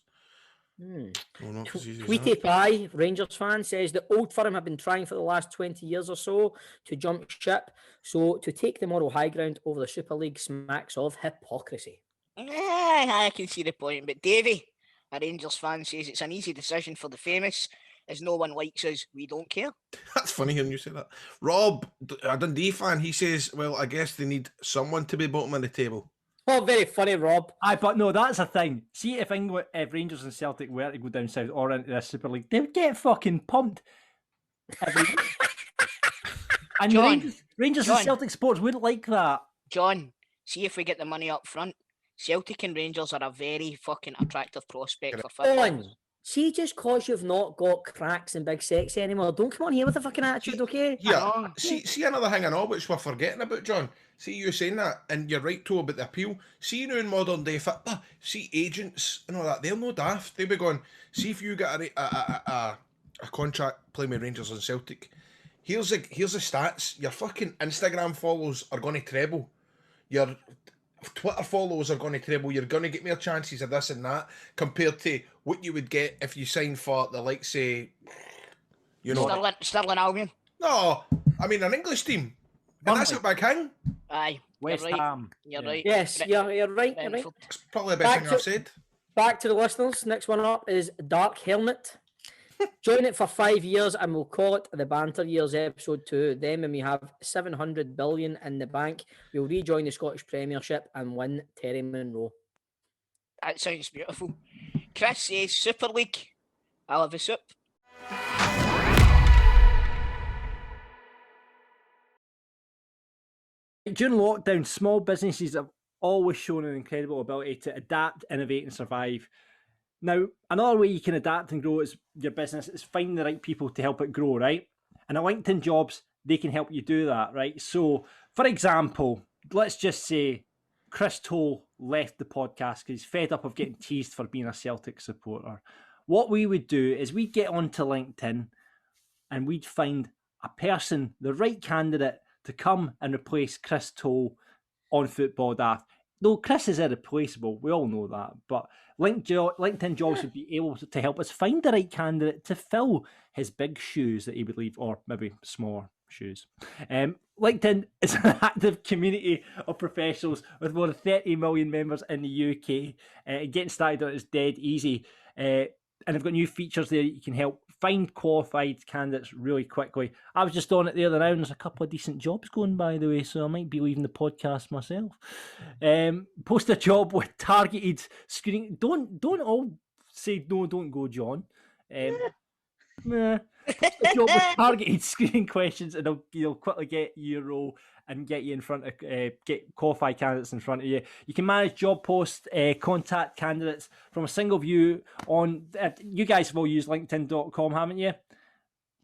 Speaker 2: Tweety Pie, Rangers fan, says the Old Firm have been trying for the last 20 years or so to jump ship, so to take the moral high ground over the Super League smacks of hypocrisy.
Speaker 4: I can see the point, but Davey, a Rangers fan, says it's an easy decision for the famous. As no one likes us, we don't care.
Speaker 5: That's funny hearing you say that. Rob, a Dundee fan, he says, well, I guess they need someone to be bottom of the table.
Speaker 2: Oh, very funny, Rob.
Speaker 6: But no, that's a thing. See, if Rangers and Celtic were to go down south or into the Super League, they would get fucking pumped. And John, Rangers and Celtic sports wouldn't like that.
Speaker 4: John, see if we get the money up front. Celtic and Rangers are a very fucking attractive prospect for football.
Speaker 2: See, just cause you've not got cracks and big sexy anymore, don't come on here with a fucking attitude, okay?
Speaker 5: Yeah. See another thing I know which we're forgetting about, John. See you saying that, and you're right too about the appeal. See now in modern day football, see agents and all that, they're no daft. They'll be going, see if you get a contract playing with Rangers and Celtic. Here's the stats. Your fucking Instagram follows are going to treble. Your Twitter followers are going to treble. You're going to get more chances of this and that compared to what you would get if you signed for the likes, say,
Speaker 4: Sterling Albion.
Speaker 5: No, I mean an English team. And that's at Big King.
Speaker 4: Aye,
Speaker 6: West Ham.
Speaker 4: You're right.
Speaker 2: Yes, you're right.
Speaker 5: It's probably the best thing I've said.
Speaker 2: Back to the listeners. Next one up is Dark Helmet. Join it for 5 years and we'll call it the Banter Years episode 2. Then when we have 700 billion in the bank, we'll rejoin the Scottish Premiership and win Terry Monroe.
Speaker 4: That sounds beautiful. Chris says Super League. I'll have a soup.
Speaker 6: During lockdown, small businesses have always shown an incredible ability to adapt, innovate and survive. Now, another way you can adapt and grow your business is finding the right people to help it grow, right? And at LinkedIn Jobs, they can help you do that, right? So, for example, let's just say Chris Toll left the podcast because he's fed up of getting teased for being a Celtic supporter. What we would do is we'd get onto LinkedIn and we'd find a person, the right candidate, to come and replace Chris Toll on Football Daft. Though Chris is irreplaceable, we all know that, but LinkedIn Jobs would be able to help us find the right candidate to fill his big shoes that he would leave, or maybe smaller. shoes. LinkedIn is an active community of professionals with more than 30 million members in the UK. Getting started on it is dead easy. And they've got new features there. You can help find qualified candidates really quickly. I was just on it the other night, and there's a couple of decent jobs going, by the way, so I might be leaving the podcast myself. Post a job with targeted screening. Don't all say no, don't go, John. Post a job with targeted screening questions, and you'll quickly get your role and get you in front of get qualified candidates in front of you. You can manage job posts, contact candidates from a single view on. You guys have all used LinkedIn.com, haven't you?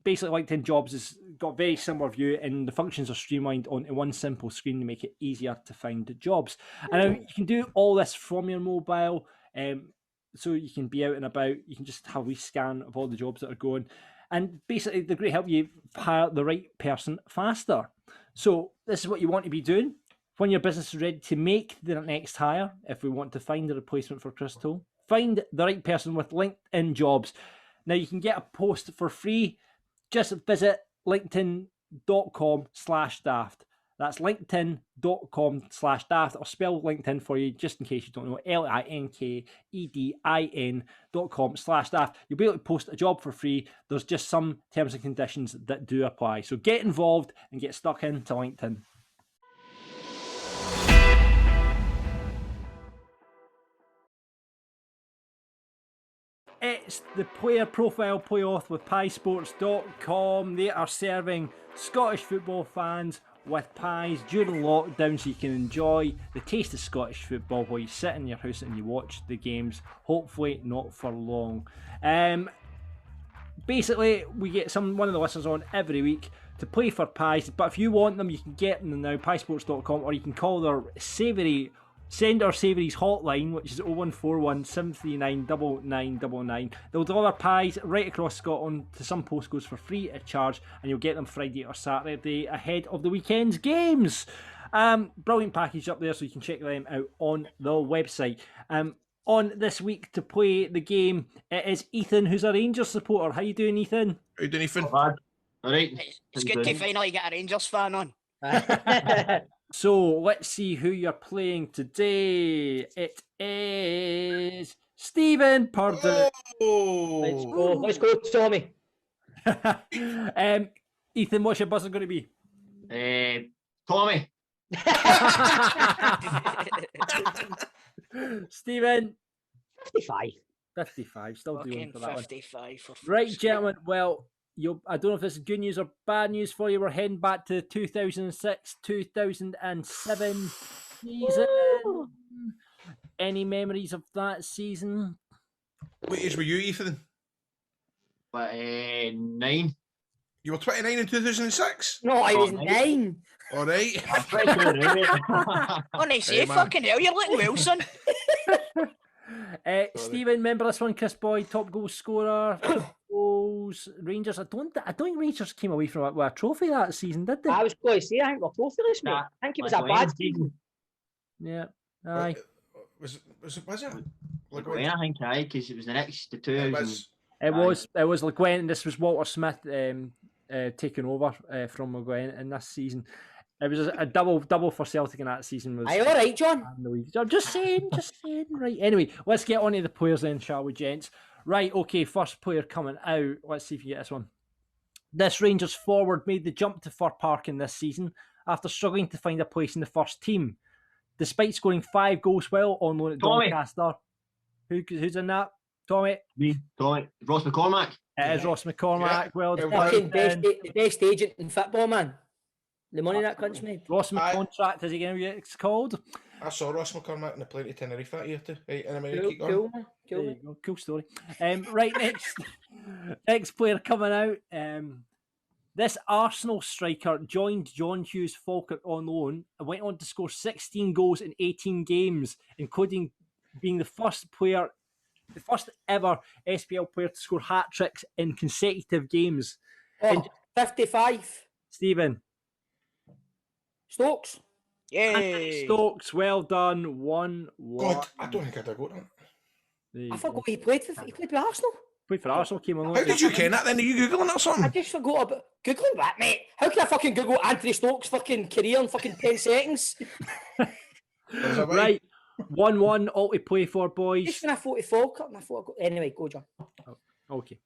Speaker 6: Basically, LinkedIn Jobs has got a very similar view, and the functions are streamlined onto one simple screen to make it easier to find jobs. And you can do all this from your mobile, so you can be out and about. You can just have a wee scan of all the jobs that are going. And basically, they're going to help you hire the right person faster. So this is what you want to be doing when your business is ready to make the next hire. If we want to find a replacement for Crystal, find the right person with LinkedIn Jobs. Now you can get a post for free. Just visit linkedin.com/daft. That's linkedin.com/daft. I'll spell LinkedIn for you just in case you don't know. LinkedIn.com/daft. You'll be able to post a job for free. There's just some terms and conditions that do apply. So get involved and get stuck into LinkedIn. It's the Player Profile Playoff with piesports.com. They are serving Scottish football fans with pies during lockdown, so you can enjoy the taste of Scottish football while you sit in your house and you watch the games. Hopefully not for long. Basically, we get one of the listeners on every week to play for pies, but if you want them, you can get them now, piesports.com, or you can call their Sender Savoury's hotline, which is 0141 739 9999. They'll deliver pies right across Scotland to some postcodes for free at charge, and you'll get them Friday or Saturday ahead of the weekend's games. Brilliant package up there, so you can check them out on the website. On this week to play the game, it is Ethan, who's a Rangers supporter. How you doing, Ethan?
Speaker 5: How you doing, Ethan?
Speaker 9: Not bad. All right.
Speaker 4: It's good to finally get a Rangers fan on.
Speaker 6: So let's see who you're playing today. It is Stephen Purden.
Speaker 5: Oh,
Speaker 2: Let's go, Tommy.
Speaker 6: Ethan, what's your buzzer going to be?
Speaker 9: Tommy.
Speaker 6: Stephen.
Speaker 2: 55.
Speaker 6: Still doing for that
Speaker 4: 55
Speaker 6: one. Right, gentlemen. Well, I don't know if this is good news or bad news for you. We're heading back to 2006-2007 season. Any memories of that season?
Speaker 5: What age were you, Ethan?
Speaker 9: 9.
Speaker 5: You were 29 in 2006?
Speaker 2: No, I was 9.
Speaker 5: All right.
Speaker 9: I'm pretty sure, right?
Speaker 4: When I say
Speaker 5: Hey, man.
Speaker 4: fucking hell, you're like Wilson.
Speaker 6: Stephen, remember this one? Chris Boyd, top goal scorer. Goals. Rangers. I don't think Rangers came away from it with a trophy that season, did they?
Speaker 2: I was going to say, I think we're trophyless, mate.
Speaker 9: Nah,
Speaker 2: I think it was a bad season.
Speaker 6: Yeah. Aye.
Speaker 5: Was it? Like,
Speaker 9: I think because it was the next 2000.
Speaker 6: It was Le Guin, and this was Walter Smith taking over from Le Guin in this season. It was a double for Celtic in that season.
Speaker 2: Are you all right, John?
Speaker 6: I'm just saying. Right. Anyway, let's get on to the players then, shall we, gents? Right, okay, first player coming out. Let's see if you get this one. This Rangers forward made the jump to Fir Park in this season after struggling to find a place in the first team. Despite scoring 5 goals while on loan at Doncaster. Who's in that? Tommy?
Speaker 9: Me, Tommy. Ross McCormack.
Speaker 6: It is Ross McCormack.
Speaker 5: Yeah.
Speaker 6: Well done.
Speaker 2: Fucking the best agent in football, man. The money that cunt's made.
Speaker 6: Ross McContract, is he going to get it's called?
Speaker 5: I saw Ross McCormack in the plane to Tenerife that year too. Right, and I'm going to
Speaker 2: Cool,
Speaker 5: keep going.
Speaker 2: cool, man.
Speaker 6: There
Speaker 2: Cool,
Speaker 6: you
Speaker 2: man.
Speaker 6: go. Cool story. Right, next player coming out. This Arsenal striker joined John Hughes Falkirk on loan and went on to score 16 goals in 18 games, including being the first ever SPL player to score hat-tricks in consecutive games.
Speaker 2: Oh, 55.
Speaker 6: Stephen.
Speaker 2: Stokes.
Speaker 4: Yay.
Speaker 6: Stokes, well done. 1-1.
Speaker 5: God, I don't think I'd have got that.
Speaker 6: There you
Speaker 2: I
Speaker 6: go.
Speaker 2: forgot he played with Arsenal.
Speaker 6: Played for Arsenal, came on loan.
Speaker 5: How did you ken that then? Are you Googling it or
Speaker 2: I
Speaker 5: something?
Speaker 2: just forgot about Googling that, mate. How can I fucking Google Anthony Stokes' fucking career in fucking 10 seconds?
Speaker 5: There's a way.
Speaker 6: Right, 1-1, all to play for, boys.
Speaker 2: Just when I thought he Falkirk, and I thought, anyway, go, John.
Speaker 6: Okay.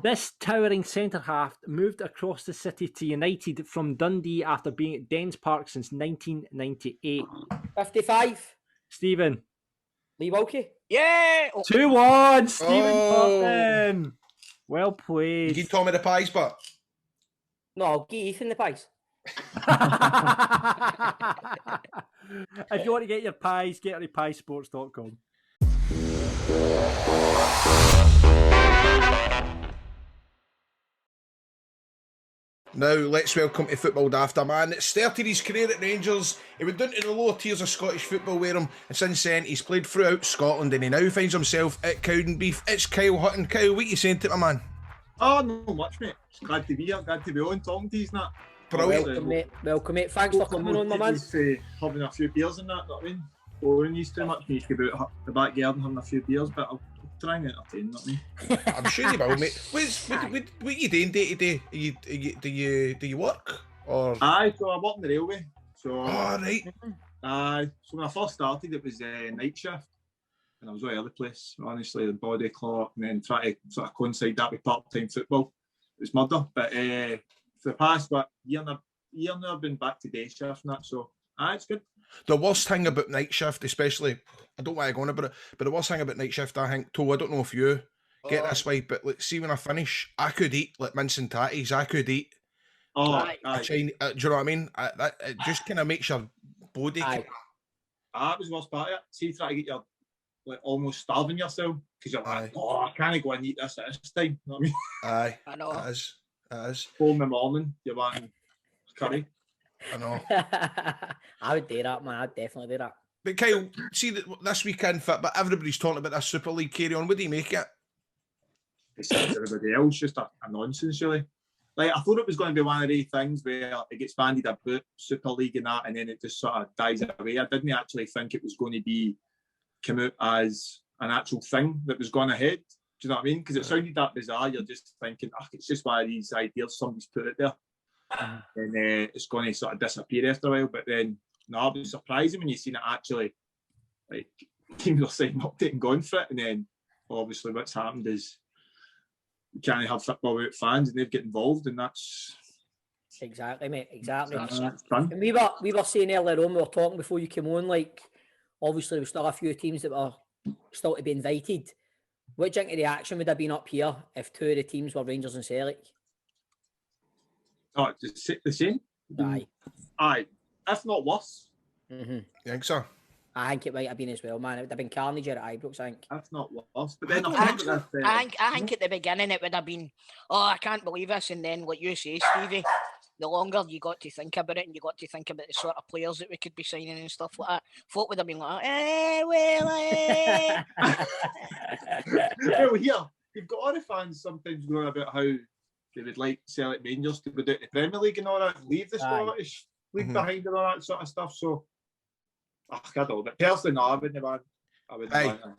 Speaker 6: This towering centre half moved across the city to United from Dundee after being at Dens Park since 1998.
Speaker 2: 55,
Speaker 6: Stephen.
Speaker 2: Lee Wilkie.
Speaker 4: Yeah. Oh,
Speaker 6: 2-1, Stephen
Speaker 5: Oh.
Speaker 6: Hutton. Well
Speaker 5: You
Speaker 6: played.
Speaker 5: give Tommy the pies, but
Speaker 2: No, I'll get Ethan the pies.
Speaker 6: If you want to get your pies, get her to piesports.com.
Speaker 5: now let's welcome to Football Daft a man that started his career at Rangers. He went down to the lower tiers of Scottish football with him, and since then he's played throughout Scotland, and he now finds himself at Cowdenbeath. It's Kyle Hutton. Kyle, what are you saying to my man?
Speaker 10: Oh, no much, mate. It's glad to be here, glad to be on, talking to you, and that.
Speaker 5: Brilliant.
Speaker 2: Welcome, mate. Welcome, mate. Thanks for coming on, my man.
Speaker 10: Having a few beers and that, know what I mean? Boring you too much, me to go out the back garden having a few beers, but I'll try and entertain, know what I mean?
Speaker 5: I'm sure you will, mate. What are you doing day to day? Do you work? Or
Speaker 10: Aye, so I work in the railway. So,
Speaker 5: oh, right.
Speaker 10: aye, so when I first started, it was night shift. And I was all over the place, honestly, the body clock, and then try to sort of coincide that with part-time football. It was murder. But for the past, year now, I've been back to day shift and that, so aye, it's good.
Speaker 5: The worst thing about night shift, especially, I don't want to go on about it, but the worst thing about night shift, I think, I don't know if you get this way, but like, see when I finish, I could eat like mince and tatties. I could eat.
Speaker 10: Oh,
Speaker 5: like,
Speaker 10: aye.
Speaker 5: do you know what I mean? It just kind of makes your body.
Speaker 2: Aye.
Speaker 10: That was the worst part of it. See, try to get your like almost starving yourself because you're
Speaker 5: Aye.
Speaker 10: like, oh, I can't go and eat this at this time. You know what I mean?
Speaker 5: Aye,
Speaker 4: I know.
Speaker 5: it is. It is.
Speaker 10: 4 in the morning, you're wanting curry.
Speaker 5: I know.
Speaker 2: I would do that, man. I'd definitely do that.
Speaker 5: But Kyle, see that this weekend fit, but everybody's talking about this Super League carry on. What do you make it?
Speaker 10: Besides everybody else, just a nonsense, really. Like, I thought it was going to be one of these things where it gets bandied about Super League and that, and then it just sort of dies away. I didn't actually think it was going to come out as an actual thing that was going ahead. Do you know what I mean? Because it sounded that bizarre. You're just thinking, it's just one of these ideas somebody's put it there. And it's going to sort of disappear after a while. But then, no, it was surprising when you seen it actually, like, teams are signing up to it and going for it. And then, obviously, what's happened is you can't have football without fans, and they've get involved, and that's
Speaker 2: Exactly, mate. Exactly.
Speaker 10: that's done.
Speaker 2: And we were saying earlier on, we were talking before you came on, like, obviously there's still a few teams that were still to be invited. What do you think the action would have been up here if 2 of the teams were Rangers and Celtic?
Speaker 10: Oh, it's the same.
Speaker 2: Aye.
Speaker 10: Aye, if not worse.
Speaker 2: Mm-hmm.
Speaker 5: You think so?
Speaker 2: I think it might have been as well, man. It would have been carnage at Ibrox, I think.
Speaker 10: If not worse. But then
Speaker 4: I think at the beginning it would have been, oh, I can't believe this. And then, like you say, Stevie, the longer you got to think about it and you got to think about the sort of players that we could be signing and stuff like that, folk would have been like,
Speaker 10: Well, here, you've got all the fans sometimes going about how they would like Celtic Rangers to go down to the Premier League and all that, leave the Scottish League behind and all that sort of stuff. So, I don't know. But personally, no, I wouldn't have. I wouldn't have.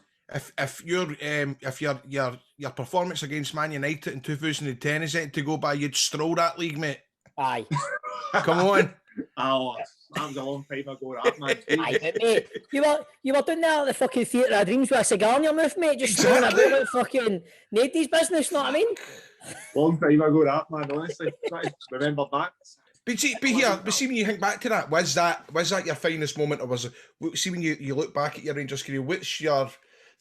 Speaker 5: If your performance against Man United in 2010 is it to go by, you'd stroll that league, mate.
Speaker 2: Aye.
Speaker 5: Come on.
Speaker 10: Oh, that was a long time ago, that man.
Speaker 2: Aye, but mate, you were doing that at the fucking Theatre of Dreams with a cigar in your mouth, mate, just showing about like fucking nobody's business, know what I mean?
Speaker 10: Long time ago, that man, honestly. Try to remember that.
Speaker 5: But see when you think back to that, was that your finest moment, or was it? See when you look back at your Rangers career, what's your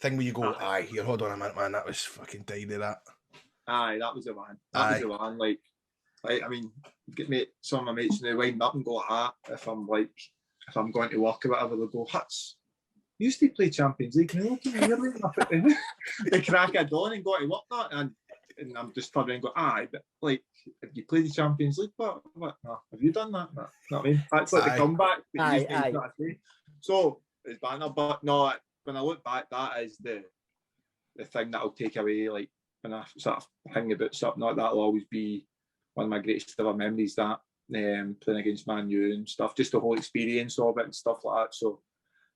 Speaker 5: thing where you go, aye, here, hold on a minute, man, that was fucking tidy, that.
Speaker 10: Aye, that was the one. That was the one. Like, I mean, get me some of my mates and they wind up and go like that. If I'm going to work or whatever, they'll go, Huts, you used to play Champions League. Can you look at me? You're looking up at the crack of dawn and go to work that, and I'm just turning and go, aye, but like, if you play the Champions League, what? No, have you done that? No, you know what I mean? That's like the comeback. So it's banner, but no. When I look back, that is the thing that I'll take away. Like when I sort of think about something like that, will always be one of my greatest ever memories. That playing against Man U and stuff, just the whole experience of it and stuff like that. So,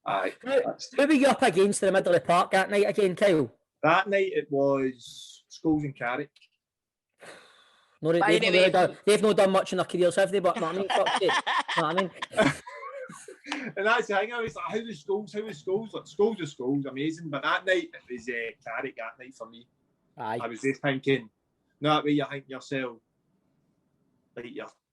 Speaker 10: aye.
Speaker 2: Who were you up against in the middle of the park that night again, Kyle?
Speaker 10: That night it was Scholes and Carrick.
Speaker 2: No, they've not done much in their careers, have they? But you know what I mean, fuck's sake. You know what I mean?
Speaker 10: And that's the thing. I was like, how was Scholes? Like, Scholes is Scholes, amazing. But that night it was Carrick. That night for me.
Speaker 2: Aye.
Speaker 10: I was just thinking, no, that way you think yourself, like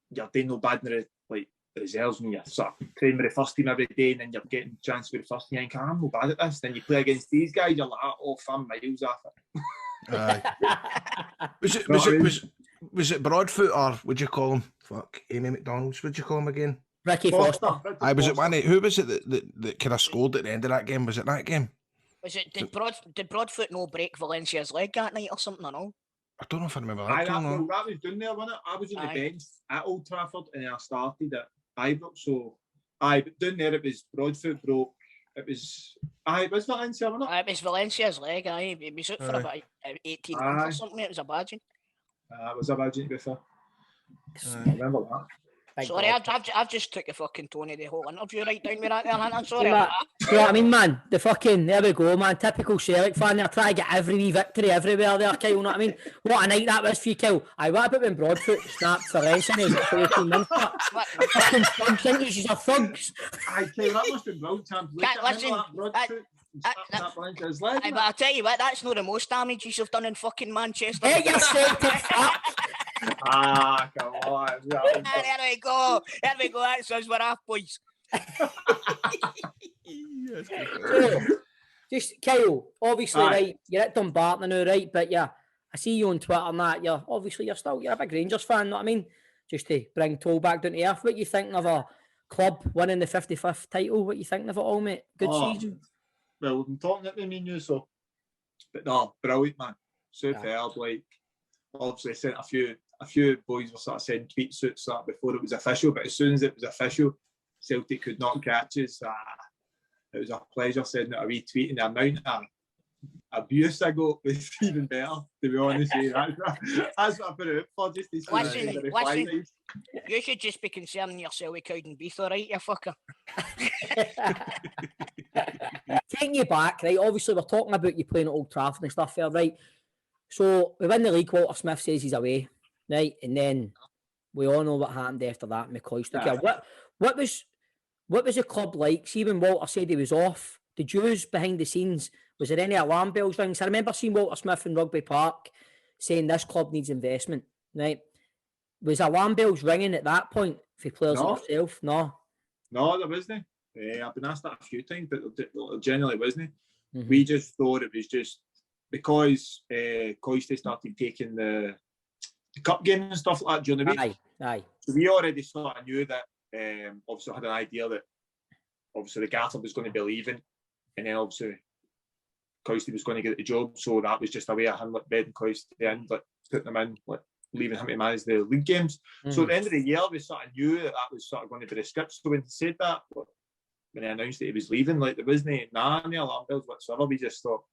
Speaker 10: you're doing no bad in the reserves when you're sort of training with the first team every day, and then you're getting a chance with the first team. And I'm no bad at this. Then you play against these guys, you're like, oh, I'm miles off it.
Speaker 5: Aye. Was it Broadfoot, or would you call him? Fuck, Amy McDonald's. Would you call him again?
Speaker 2: Ricky Foster.
Speaker 5: I was it one. Who was it that kind of scored at the end of that game? Was it that game?
Speaker 4: Was it did Broadfoot no break Valencia's leg that night or something? No.
Speaker 5: I don't know if I remember that.
Speaker 10: That was done there, wasn't it? I was on the bench at Old Trafford, and then I started at Ibrox. So, but down there it was Broadfoot broke. It was Valencia, wasn't it?
Speaker 4: It was Valencia's leg. It was out for about 18 months or something. It was a badging.
Speaker 10: It was a badging, to be fair. I remember that.
Speaker 4: Sorry, I've just took a fucking Tony the whole interview right down with that there, I'm sorry.
Speaker 2: You know what I mean, man? There we go, man. Typical Celtic fan. They're trying to get every wee victory everywhere there, Kyle. You know what I mean? What a night that was for you, Kyle. What about when Broadfoot snapped for Ensign? He was at 14 minutes. Fucking thugs, ain't you? She's a thugs.
Speaker 10: Kyle, that must have been Broadfoot.
Speaker 4: But I'll tell you what, that's not the most damage you've done in fucking Manchester.
Speaker 2: Hey, you're Celtic fuck.
Speaker 10: Come on.
Speaker 4: There we go. That's us, we're off, boys.
Speaker 2: So, just Kyle, obviously, right, you're at Dumbarton now, right? But yeah, I see you on Twitter and that. You're a big Rangers fan, you know what I mean? Just to bring Toll back down to earth. What you thinking of a club winning the 55th title? What you thinking of it all, mate? Good season.
Speaker 10: Well, we've been talking it with me and you, so. But no, brilliant, man. Superb. Like, obviously, sent a few boys were sort of sending tweet suits that before it was official, but as soon as it was official, Celtic could not catch us. It was a pleasure sending out a wee tweet, and the amount of abuse I got was even better, to be honest with you. That's what I put it out for, just to see
Speaker 4: listen, you should just be concerning yourself with Cowdenbeath, alright, you fucker.
Speaker 2: Taking you back, right, obviously we're talking about you playing at Old Trafford and stuff there, right? So we win the league, Walter Smith says he's away, right? And then we all know what happened after that, McCoy. What was the club like? See, when Walter said he was off, did you behind the scenes, was there any alarm bells ringing? So I remember seeing Walter Smith in Rugby Park saying this club needs investment, right? Was alarm bells ringing at that point for players like yourself? No, there
Speaker 10: wasn't. I've been asked that a few times, but there generally wasn't. Mm-hmm. We just thought it was just because Coisty started taking the cup games and stuff like that during the week.
Speaker 2: Aye.
Speaker 10: So we already sort of knew that. Obviously, had an idea that obviously the Gaffer was going to be leaving, and then obviously Coisty was going to get the job. So that was just a way of him bedding Coisty in, putting him in, leaving him to manage the league games. Mm-hmm. So at the end of the year, we sort of knew that was sort of going to be the script. So when he said that, when he announced that he was leaving, there wasn't any alarm bells whatsoever. We just thought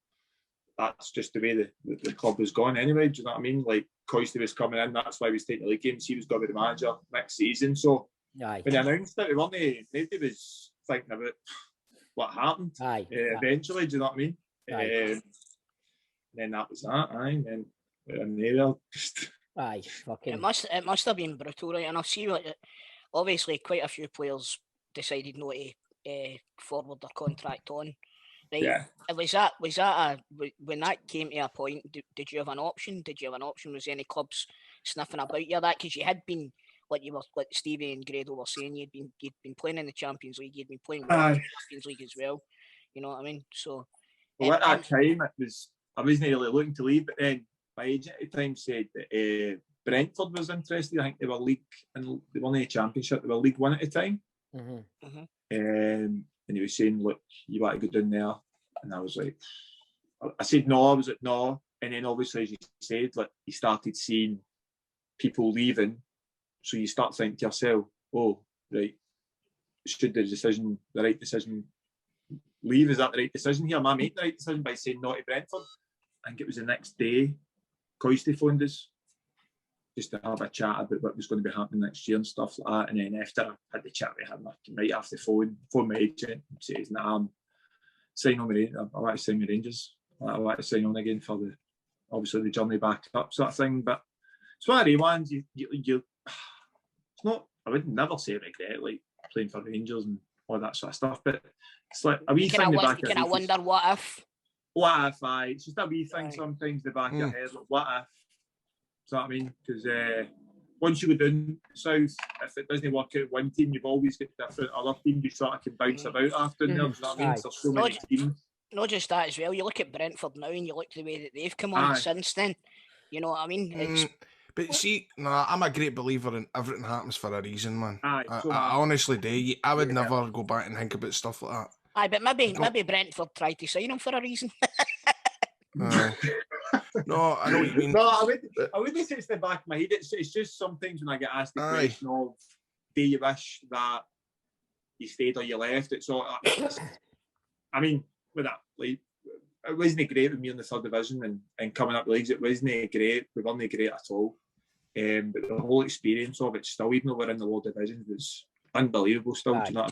Speaker 10: that's just the way the club was going anyway. Do you know what I mean? Coisty was coming in, that's why he was taking the league games. He was going to be the manager next season. So when he announced it, nobody was thinking about what happened. Eventually, do you know what I mean? And then that was that. And then
Speaker 4: it must have been brutal, right? And I see obviously quite a few players decided not to forward their contract on. Right?
Speaker 10: Yeah.
Speaker 4: Was that when that came to a point? Did you have an option? Was any clubs sniffing about you that? Because you had been, like Stevie and Grado were saying, you'd been playing in the Champions League, you'd been playing in the Champions League as well. You know what I mean? So.
Speaker 10: Well, at that time, I wasn't really looking to leave, but then my agent at the time said that Brentford was interested. I think they were league and they won the Championship. They were League One at the time.
Speaker 2: Mm-hmm. Mm-hmm.
Speaker 10: And he was saying, look, you want to go down there? And I was like, I said no. I was like, no. And then obviously, as you said, you started seeing people leaving. So you start thinking to yourself, oh, right, should the right decision leave? Is that the right decision here? Am I making the right decision by saying no to Brentford? I think it was the next day, Coisty phoned us just to have a chat about what was going to be happening next year and stuff like that. And then after I had the chat with him, I came right off the phone my agent and says, nah, I want to sign with Rangers. I want to sign on again for obviously the journey back up sort of thing. But it's one of the ones you it's not. I would never say regret like playing for Rangers and all that sort of stuff. But it's like a wee thing in the back of your head.
Speaker 4: I wonder what if.
Speaker 10: What if it's just a wee thing sometimes in the back of your head. Like, what if? Do you know what I mean? Because once you go down south, if it doesn't work out one team, you've always got different other teams you sort of can bounce about after. You know what I mean? There's so many teams.
Speaker 4: Not just that as well. You look at Brentford now, and you look the way that they've come on since then. You know what I mean?
Speaker 5: But see, I'm a great believer in everything happens for a reason, man. I honestly do. I would never go back and think about stuff like that.
Speaker 4: Aye, but maybe Brentford tried to sign him for a reason.
Speaker 5: No, I know what you mean.
Speaker 10: No, I wouldn't say it's the back of my head. It's just sometimes when I get asked the question of, do you wish that you stayed or you left? It's all. I mean, with that, like, it wasn't great with me in the third division and coming up the leagues. It wasn't great. We weren't great at all. But the whole experience of it, still, even though we're in the lower divisions, was unbelievable. Still, do you know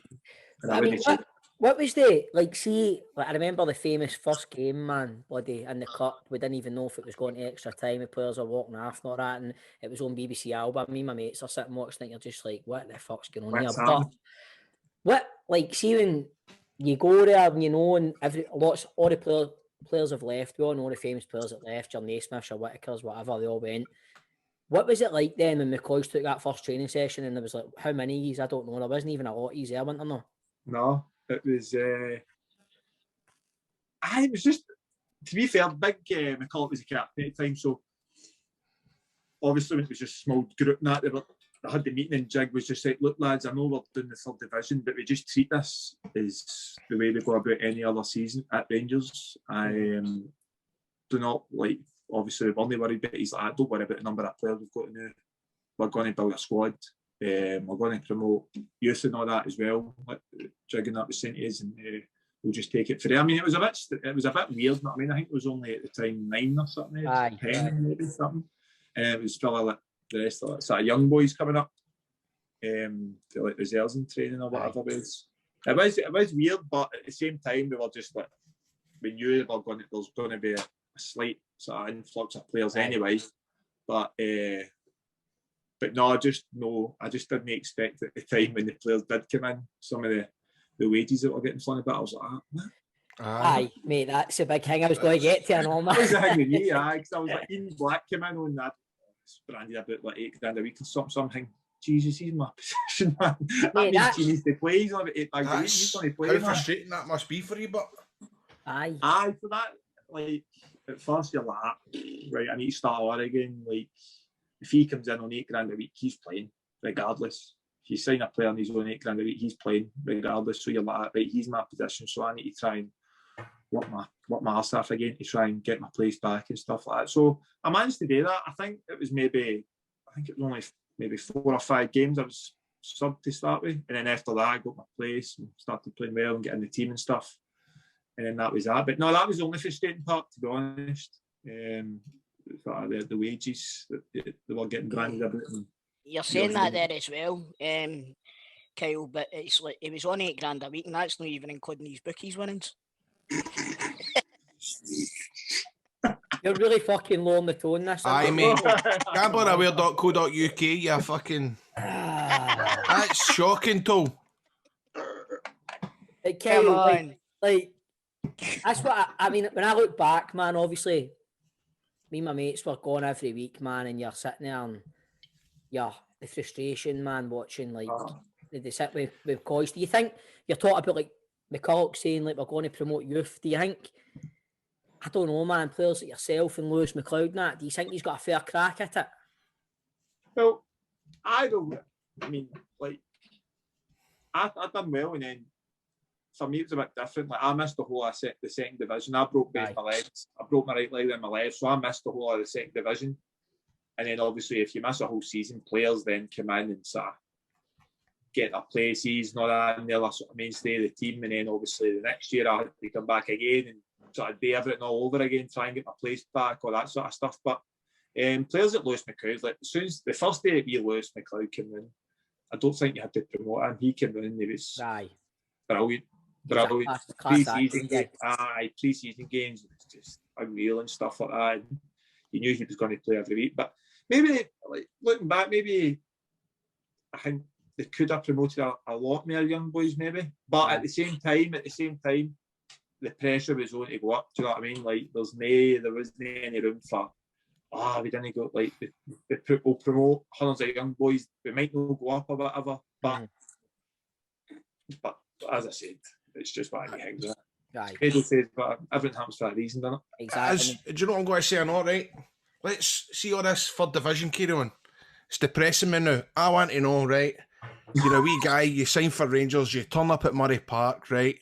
Speaker 10: what I mean?
Speaker 2: What was the, like, see, like, I remember the famous first game, man, bloody, in the cup. We didn't even know if it was going to extra time. The players were walking off and all that, and it was on BBC Alba. Me and my mates are sitting watching it, you're just like, what the fuck's going on here? But what, like, see, when you go there, and you know, and all the players have left. We all know the famous players that left, your Naismiths, your Whitakers, whatever, they all went. What was it like then when McCoys took that first training session and there was like, how many of yous? I don't know. There wasn't even a lot of yous there, wasn't there?
Speaker 10: No, it was. It was just, to be fair, big McCulloch was the captain at the time, so obviously it was just a small group. And that I had the meeting and Jig was just like, look, lads, I know we're doing the third division, but we just treat this as the way we go about any other season at Rangers. I do not, like, obviously we're only worried, but he's like, don't worry about the number of players we've got to know. We're going to build a squad. We're going to promote youth and all that as well. Like Jig and that was saying to us, and we'll just take it for there. I mean, it was a bit weird. I mean, I think it was only at the time 9 or something, 10 maybe something. It was probably like the rest of it, sort of young boys coming up, like reserves and training or whatever it was. It was weird, but at the same time, we were just like, we knew there was going to be a slight sort of influx of players anyway. But no, I just didn't expect at the time when the players did come in, some of the wages that were getting flung about. I was like, what?
Speaker 2: Aye, mate, that's a big thing I was going to get to and all that.
Speaker 10: That was the thing with me, because I was like, Ian Black came in on that, branded about like £8,000 a week or something. Jesus, he's in my position, man. Mate, that means he needs to play. He's on about £8 a week. He's going to play.
Speaker 5: How frustrating that must be for you, but
Speaker 2: aye,
Speaker 10: for that, like at first you're like, right, I need to start all again. Like if he comes in on £8,000 a week, he's playing regardless. If you sign a player and he's on £8,000 a week, he's playing regardless. So you're like, right, he's my position, so I need to try and work my arse off again to try and get my place back and stuff like that. So I managed to do that. I think it was only maybe 4 or 5 games I was sub to start with, and then after that I got my place and started playing well and getting the team and stuff, and then that was that. But no, that was the only frustrating part, to be honest. The wages that they were getting branded about.
Speaker 4: You're saying that there as well, Kyle, but it's like it was on £8,000 a week, and that's not even including his bookies winnings.
Speaker 2: You're really fucking low on the tone this.
Speaker 5: Aye, mate. Gambleraware.co.uk, you fucking... That's shocking, Tol.
Speaker 2: Kyle, like, that's what I mean, when I look back, man, obviously, me and my mates were going every week, man, and you're sitting there and, the frustration, man, watching, like, they sit with Coys. Do you think, you're talking about, like, McCulloch saying, like, we're going to promote youth, do you think, I don't know, man, players like yourself and Lewis McLeod and that, do you think he's got a fair crack at it?
Speaker 10: Well, I don't, I mean, like, I've done well, and then for me it was a bit different. Like, I missed the whole of the second division. I broke both my legs. I broke my right leg and my left, so I missed the whole of the second division. And then obviously if you miss a whole season, players then come in and sort of get their places, not that, and they're sort of mainstay of the team. And then obviously the next year I had to come back again and sort of do everything all over again, try and get my place back, all that sort of stuff. But players like Lewis McLeod, like as soon as the first day that Lewis McLeod came in, I don't think you had to promote him. He came in and he was brilliant. Pre-season games, it was just unreal and stuff like that. And you knew he was going to play every week. But maybe, like looking back, maybe I think they could have promoted a lot more young boys, maybe. But at the same time, the pressure was going to go up. Do you know what I mean? Like there wasn't any room for. We didn't go like we'll promote hundreds of young boys. We might not go up or whatever, but as I said, it's just what he hangs on. Pedro says, but everything happens for a reason, doesn't it?
Speaker 2: Exactly.
Speaker 5: Do you know what I'm going to say or not, right? Let's see all this third division carry on. It's depressing me now. I want to know, right? You're a wee guy, you sign for Rangers, you turn up at Murray Park, right?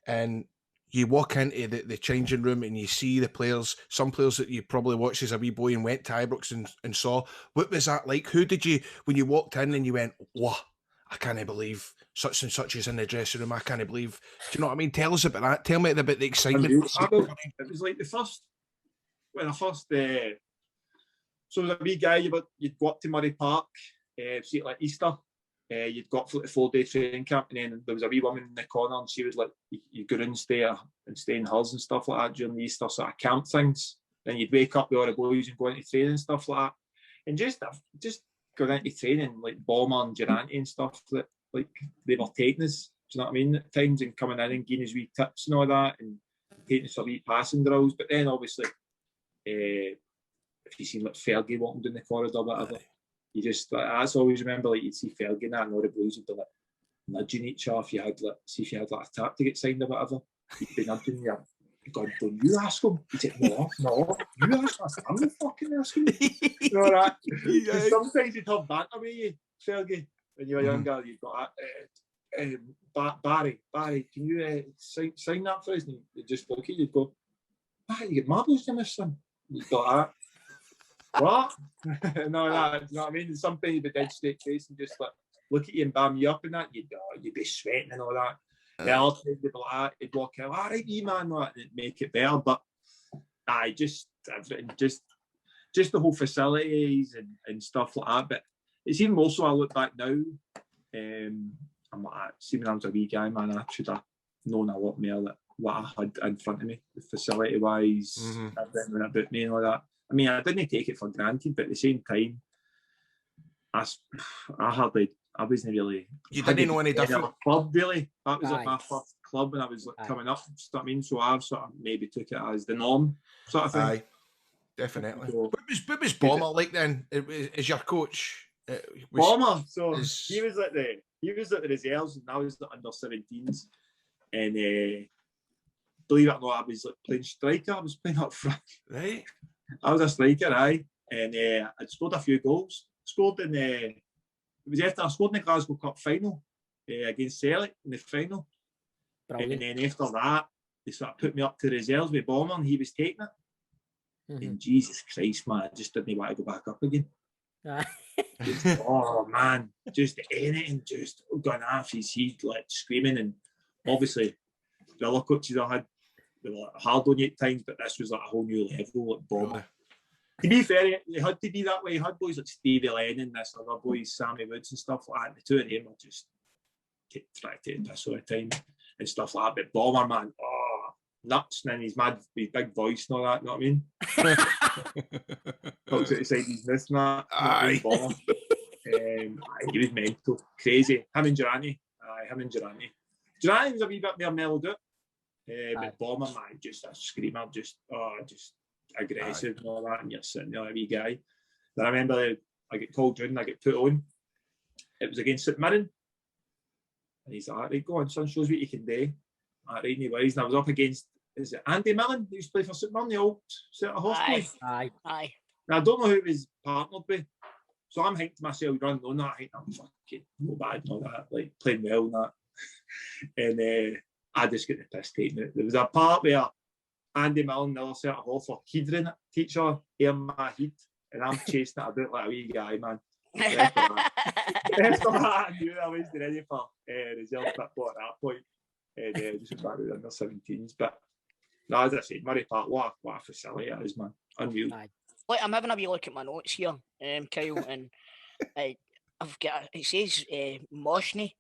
Speaker 5: And you walk into the changing room and you see the players, some players that you probably watched as a wee boy and went to Ibrox and saw. What was that like? Who did you, when you walked in and you went, whoa, I can't believe such and such is in the dressing room. I can't believe. Do you know what I mean? Tell us about that. Tell me about the excitement.
Speaker 10: It was like when I first, so as a wee guy, you'd go up to Murray Park, see it like Easter. You'd go up for the 4-day training camp, and then there was a wee woman in the corner, and she was like, you'd go in and stay in hers and stuff like that during the Easter sort of camp things. Then you'd wake up with all the boys and go into training and stuff like that. And just going into training, like Bomber and Durante and stuff, that like they were taking us, do you know what I mean, at times, and coming in and giving us wee tips and all that, and taking us for wee passing drills. But then obviously, if you seen like Fergie walking down the corridor or whatever, you just, like, I always remember, like, you'd see Fergie and that, and all the boys would be like nudging each other if you had like a tap to get signed or whatever. You'd be nudging you. God, don't you ask him? He'd say, no, you ask him. I'm not fucking asking him. You know that? Yeah. Sometimes you'd have banter with you, Fergie, when you were younger. You've got Barry, can you sign that for us? And you'd just look at you, you'd go, you get marbles in this, son. You've got that. What? No, that, you know what I mean? Sometimes you'd be dead straight face and just like look at you and bam you up and that, you'd be sweating and all that. The other time they'd be like that, he'd walk out, all right, you man, and it'd make it better. But just everything, just the whole facilities and stuff like that. But it's even more so I look back now, I'm like, see when I was a wee guy, man, I should have known a lot more like what I had in front of me, facility wise, everything about me and all that. I mean, I didn't take it for granted, but at the same time, I wasn't really.
Speaker 5: You didn't know any different
Speaker 10: club, really. That was like my first club when I was like coming up. You know what I mean? So I've sort of maybe took it as the norm, sort of thing.
Speaker 5: Aye, definitely. So, what was Bomber like then? Is your coach?
Speaker 10: Bomber. So he was at the reserves, and I was the under 17s, and believe it or not, I was like playing striker. I was playing up front.
Speaker 5: Right.
Speaker 10: I was a striker, aye, and I'd scored a few goals. Scored in it was after I scored in the Glasgow Cup final against Celtic in the final. Brilliant. And then after that, they sort of put me up to reserves with Bomber, and he was taking it. And Jesus Christ, man, I just didn't want to go back up again. Oh man, just anything, just going off his heat, like screaming, and obviously the other coaches I had, they were like hard on you at times, but this was like a whole new level, like Bomber. To be fair, it had to be that way. You had boys like Stevie Lennon, this other boys, Sammy Woods and stuff like that. And the two of them were just trying to take this all the time and stuff like that. But Bomber, man, nuts, and then he's mad, his big voice and all that, you know what I mean? Talks out the side of his mouth and that.
Speaker 5: Aye.
Speaker 10: Bomber. He was mental, crazy. Him and Durante. Durante was a wee bit more mellowed out. But Bomber, man, just a screamer, just aggressive and all that, and you're sitting there, a wee guy. Then I remember I get called in, I get put on. It was against St Mirren. And he's like, right, go on, son, shows what you can do. Right, and he was. And I was up against, is it Andy Millen, who used to play for St Mirren, the old centre horse boy?
Speaker 2: Aye.
Speaker 10: Now, I don't know who he was partnered with. So I'm thinking to myself, running on that, I think I'm fucking no bad and all that, like playing well and that. And I just get the piss taken out. There was a part where Andy Millen, the other centre half, were headering it, teacher, in my heat, and I'm chasing it about like a wee guy, man. After that, I knew I wasn't ready for reserve football at that point. And just back with under 17s. But no, as I said, Murray Park, what a facility it is, man. Unreal.
Speaker 4: Like, I'm having a wee look at my notes here, Kyle, and I've got, it says Moshney.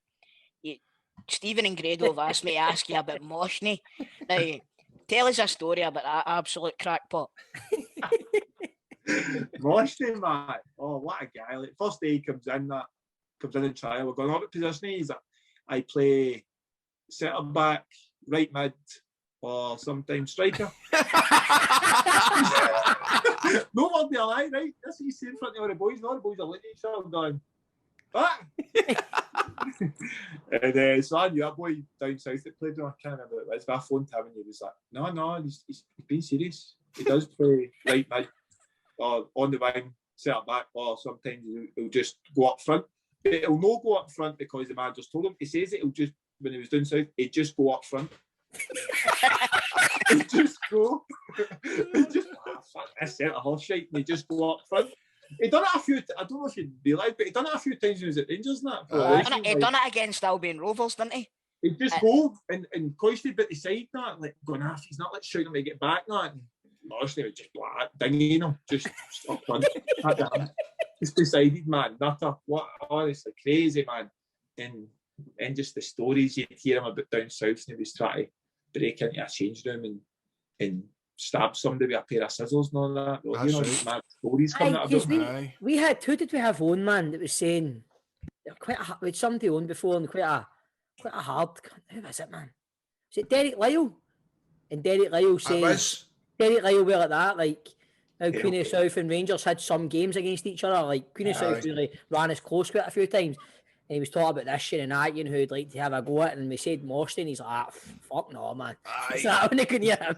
Speaker 4: Stephen and Grado have asked me to ask you about Moshney. Now, Tell us a story about that absolute crackpot.
Speaker 10: Mostly, man. Oh, what a guy. Like, first day he comes in in trial. We're going, what position he's at? I play centre back, right mid, or sometimes striker. No one be alive, right? That's what you see in front of all the boys. And all the boys are looking at each other going, what? And so I knew a boy down south that played on, I can't remember what it was, but I phoned him and he was like, no, he's being serious. He does play right mid, or on the wing, centre back, or sometimes he'll just go up front. But he'll not go up front because the man just told him. He says it, he'll just, when he was down south, he'd just go up front. He'd just go. He'd just, fuck this centre horse shite, and he'd just go up front. He done it a few. I don't know if you realise, but he done it a few times when he was at Rangers and that.
Speaker 4: He done it against Albion Rovers, didn't he?
Speaker 10: He'd just go and Coisty bit the side that, like going off. He's not like shouting him to get back that. And honestly, it was just like dinging him, just up front. Just decided, man. Nutter. What, honestly, crazy, man. And just the stories you'd hear him about down south, and he was trying to break into a change room and stab somebody with a pair of scissors and all that. Well, you know, mad stories coming out of it.
Speaker 2: We had, who did we have on, man, that was saying, we had somebody on before, and quite a hard, who was it, man? Was it Derek Lyle? And Derek Lyle says, Derek Lyle were like that, like, how Queen of South and Rangers had some games against each other, like Queen of South really ran us close quite a few times. And he was talking about this shit and that, you know, who'd like to have a go at it, and we said Mosty, and he's like, fuck no, man. It's that when they couldn't hear him.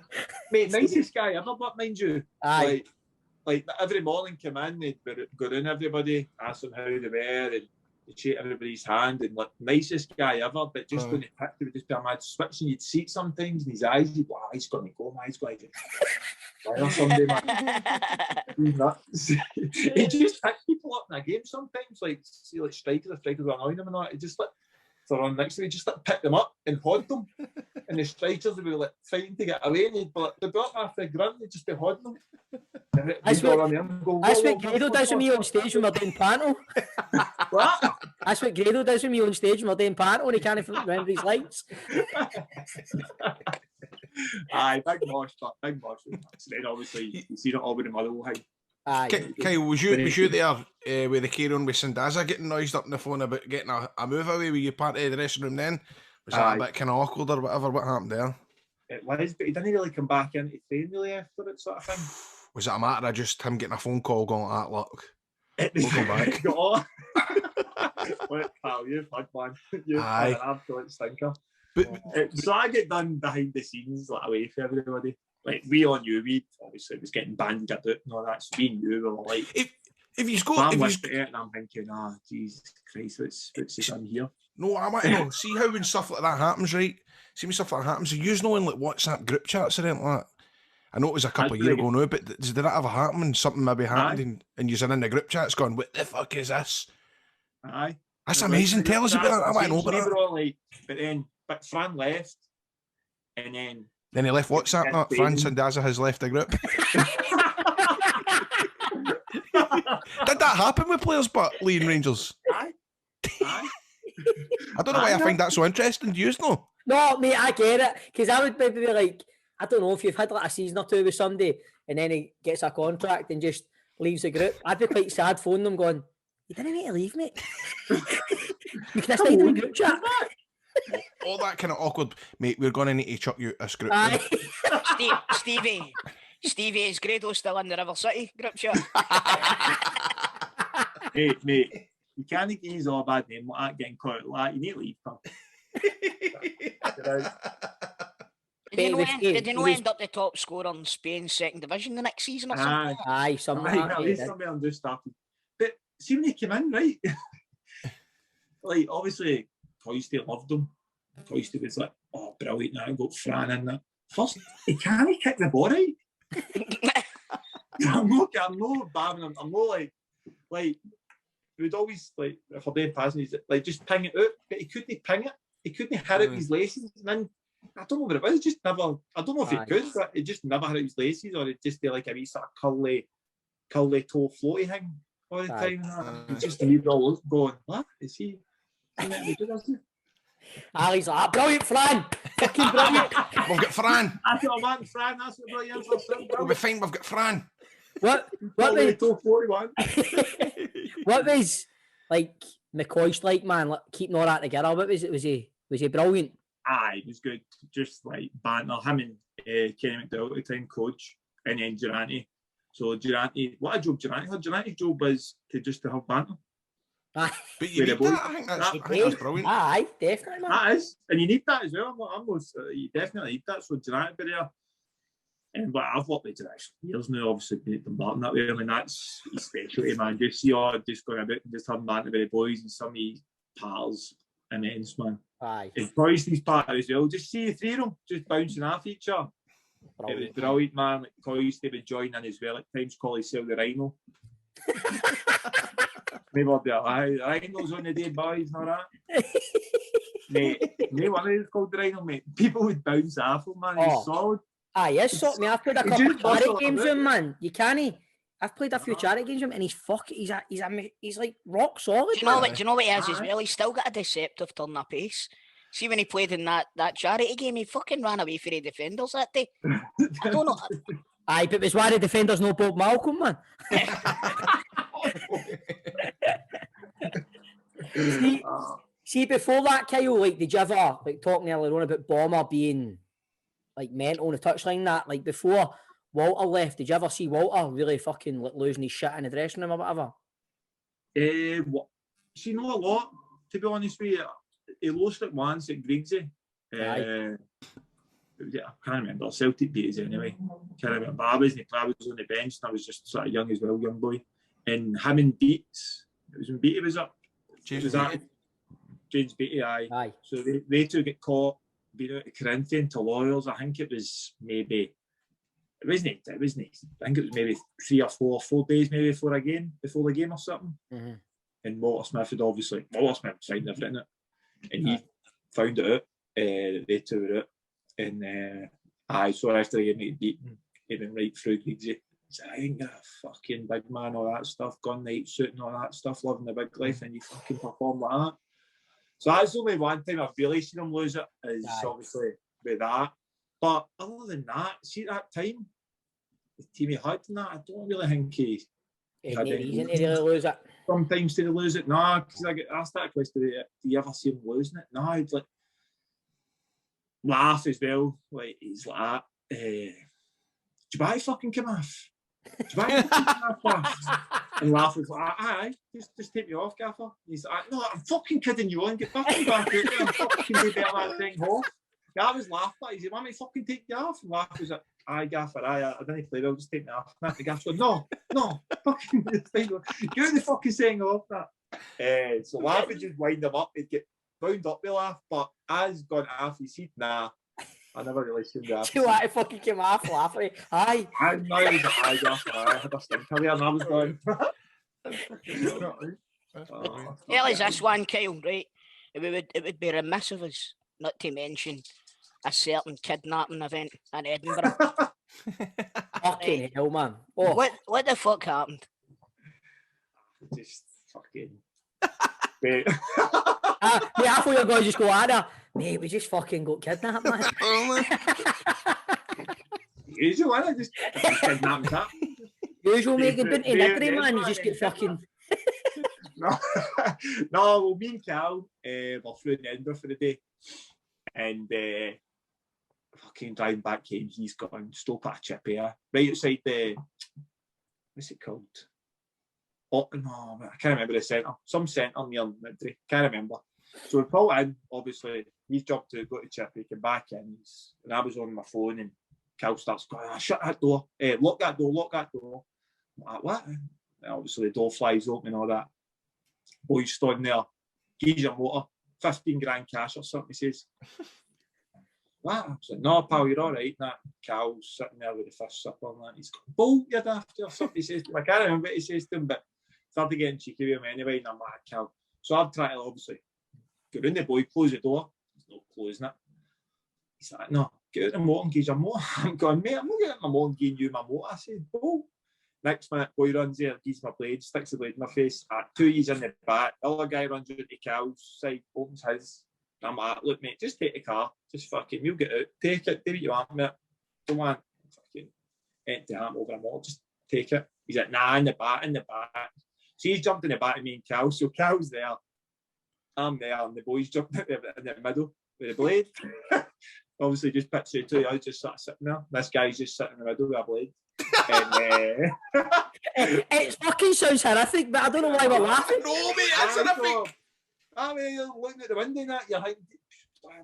Speaker 10: Mate, nicest guy ever, but mind you, like every morning come in, they'd go in everybody, ask them how they were, and they'd shake everybody's hand, and like nicest guy ever, but just when he picked, it would just be a mad switch, and you'd see it sometimes in his eyes, you'd be like, he's going to go, man, he's going to fire somebody, man. He's nuts. He just picked people up in a game sometimes, like, see, like strikers were annoying him and that, he just like, they're on next to me, just like pick them up and hod them, and the strikers would be like fighting to get away, and he'd be like, they'd be up after a grunt, they'd just be hodding them. That's
Speaker 2: what Grado does with me on stage when we're doing panto.
Speaker 10: What?
Speaker 2: That's what Grado does with me on stage when we're doing panto, and he can't remember his lights.
Speaker 10: Aye, big mosh. And then obviously you see it all with the mother hang.
Speaker 5: Kyle, was you there with the carry on with Sandaza getting noised up on the phone about getting a move away? Were you part of the dressing room then? Was that a bit kind of awkward or whatever? What happened there?
Speaker 10: It was, but he didn't really come back into training really after it, sort of thing.
Speaker 5: Was it a matter of just him getting a phone call going, look, we'll come back?
Speaker 10: What, pal, you've had one. You've had an absolute stinker. So I get done behind the scenes, like away from everybody. Like, we all knew, obviously it was getting banned about and all that, so we knew, we were like,
Speaker 5: if you go,
Speaker 10: I'm looking at it and I'm thinking, Jesus Christ, what's he done here?
Speaker 5: No, I want to know, see how when stuff like that happens, right? See when stuff like that happens, you know, in like WhatsApp group chats or anything like that. I know it was a couple of years ago now, but did that ever happen when something maybe happened and you're in the group chats going, what the fuck is this?
Speaker 10: Aye.
Speaker 5: That's amazing. Tell us about that. I want to know about that.
Speaker 10: Like, but Fran left, and
Speaker 5: then he left WhatsApp. Not Fran Sandaza has left the group. Did that happen with players but Lee and Rangers?
Speaker 10: Aye.
Speaker 5: I don't know why I find that so interesting. Do you know?
Speaker 2: No, mate, I get it. Because I would maybe be like, I don't know, if you've had like a season or two with somebody and then he gets a contract and just leaves the group, I'd be quite sad phoning them going, you didn't need to leave, mate. You can stay in the group chat.
Speaker 5: All that kind of awkward, mate, we're going to need to chuck you a group.
Speaker 4: Stevie, is Grado still in the River City group chat?
Speaker 10: Mate, you can't get his all bad name like that, getting caught like that. You need to leave, pal.
Speaker 4: Did he not end up the top scorer in Spain's second division the next season or something?
Speaker 2: Aye, something like that.
Speaker 10: At least somebody understaffed. But see when he came in, right? Like, obviously, Coisty loved him. Coisty was like, oh, brilliant, now I've got Fran in there. First, he can't kick the ball right. I'm not babbing him. I'm not like, he would always, like, if we're doing passing, he's like, just ping it out, but he couldn't ping it. He couldn't hit it with his laces. And then, I don't know what it was, just never, I don't know if he could, but he just never hit his laces, or it'd just be like a wee sort of curly toe floaty thing all the time. It's just, he'd all going, what? Is he?
Speaker 2: Ali's like, brilliant, Fran. Fucking brilliant.
Speaker 5: We've got Fran.
Speaker 8: That's what I want, Fran. That's what brilliant for son.
Speaker 5: We'll be fine. We've got Fran.
Speaker 2: What
Speaker 8: Probably
Speaker 2: was,
Speaker 8: top 41.
Speaker 2: what was like McCoy's like, man, like, keeping all that together? What was it? Was he brilliant?
Speaker 8: Aye, it was good. Just like banter. Him and Kenny McDowell at the time, coach, and then Durante. So Durante, what a job Durante had. Durante's job was to have banter.
Speaker 2: Aye.
Speaker 5: But you need that. I think that's brilliant.
Speaker 2: Aye, definitely, man.
Speaker 8: That is, and you need that as well. You definitely need that. So Durante be there. But I've worked with Durante for years now, obviously been at Dumbarton that way. I mean, that's his specialty, man. Just see just going about and just having banter with the boys and some of his pals, immense, man.
Speaker 2: Aye.
Speaker 8: His boys, these part as well. Just see the three of them just bouncing off each other.
Speaker 2: Brilliant.
Speaker 8: It was brilliant, man. Like, Coy used to be joining in as well. At times, call himself the Rhino. Maybe I'll be Rhino's on the day, boys, and all that. Mate, no one is called the Rhino, mate. People would bounce off him, man. He's solid.
Speaker 2: Aye, yes, so me. I've played a couple of charity games with him, man. You can't. I've played a few charity games with him, and he's like rock solid.
Speaker 4: Do you know what he has as well? He's still got a deceptive turn of pace. See, when he played in that charity game, he fucking ran away from the defenders that day. I don't know.
Speaker 2: Aye, but it was why the defenders no Bob Malcolm, man. see, before that, Kyle, like, did you ever, like, talking earlier on about Bomber being, like, mental on the touchline, that, like, before Walter left, did you ever see Walter really fucking, like, losing his shit in the dressing room or whatever?
Speaker 8: See, not a lot, to be honest with you. He lost it once at Griggsy. I can't remember. Celtic beat us anyway. Can't remember. I was on the bench and I was just sort of young as well, young boy. And him and Beats, it was when Beattie was up. James Beattie, aye. So they two get caught being out of Corinthian to Loyals. I think it was maybe, it wasn't. I think it was maybe 3 or 4 days maybe before the game or something. Mm-hmm. And Walter Smith signed everything. And he found it out. They two were out. And so after the game, he beaten even right through Griggsy. I think you're a fucking big man, all that stuff, gun night suit and all that stuff, living the big life, and you fucking perform like that. So that's only one time I've really seen him lose it, is obviously with that. But other than that, see that time, the team he had and that, I don't really think he had any.
Speaker 2: Really lose it.
Speaker 8: Sometimes did he lose it? No, because I get asked that question, do you ever see him losing it? No, he'd like laugh as well, like he's like that. Dubai fucking come off. Dubai fucking come off. And laugh was like, aye, just take me off, Gaffer. He's like, no, I'm fucking kidding you on, get fucking back out there, I'm fucking do better that thing off. I was laughing, he said, want me to fucking take you off? And laugh was like, aye, Gaffer, I didn't play well, just take me off. And the Gaffer said, no, fucking get the fucking saying off that. So laugh would just wind him up, he'd get bound up with laugh, but as gone off his seat, nah. I never really seen that.
Speaker 2: Do you want to fucking come off laughing? Aye.
Speaker 8: I know he was I had a stink career and I was going.
Speaker 4: Hell is this one, Kyle, right? It would be remiss of us not to mention a certain kidnapping event in Edinburgh.
Speaker 2: Fucking hell, man. Oh.
Speaker 4: What the fuck happened?
Speaker 8: Just fucking... Mate.
Speaker 2: I thought you were going to just go at her. Mate, we just fucking got kidnapped, man.
Speaker 8: Usual, I just kidnapped that.
Speaker 2: Usual, mate, good into niggery, man. You just get fucking...
Speaker 8: No, well, me and Cal were through in Edinburgh for the day. And fucking driving back home, he's gone, stop at a chip here. Right outside the... What's it called? Oh, no, I can't remember the centre. Some centre near Midbury. Can't remember. So we pull in, obviously, he's jumped to go to Chippy, came back in, and I was on my phone, and Cal starts going, shut that door, lock that door. I'm like, what? And obviously the door flies open and all that. Boy's stood there, he's your motor, 15 grand cash or something, he says. What? I was like, no, pal, you're all right. And that Cal's sitting there with the fish supper and that. He's going, bull, you're daft or something, he says to him. I can't remember what he says to him, but started getting cheeky with him anyway, and I'm like, Cal. So I'm trying to obviously go round the boy, close the door. There's no closing it. He's like, no, get out the motor and gauge your motor. I'm going, mate, I'm not getting my motor and gauge you my motor. I said, bull. Next minute, boy runs there, gives my blade, sticks the blade in my face. 2 years in the back. The other guy runs out to Cal's side, opens his.
Speaker 10: I'm like, look, mate, just take the car. Just fucking, you'll get out. Take it. Do what you want, mate. Don't want fucking empty hand over a mall. Just take it. He's like, nah, in the back. So he's jumped in the back of me and Cal. So Cal's there. I'm there, and the boys jumped in the middle with a blade. Obviously, just picture two guys just sitting there. This guy's just sitting in the middle with a blade. And,
Speaker 2: it fucking sounds horrific, but I don't know why we're laughing.
Speaker 5: No, mate, that's horrific.
Speaker 10: I mean, you're looking at the window and that, you're like,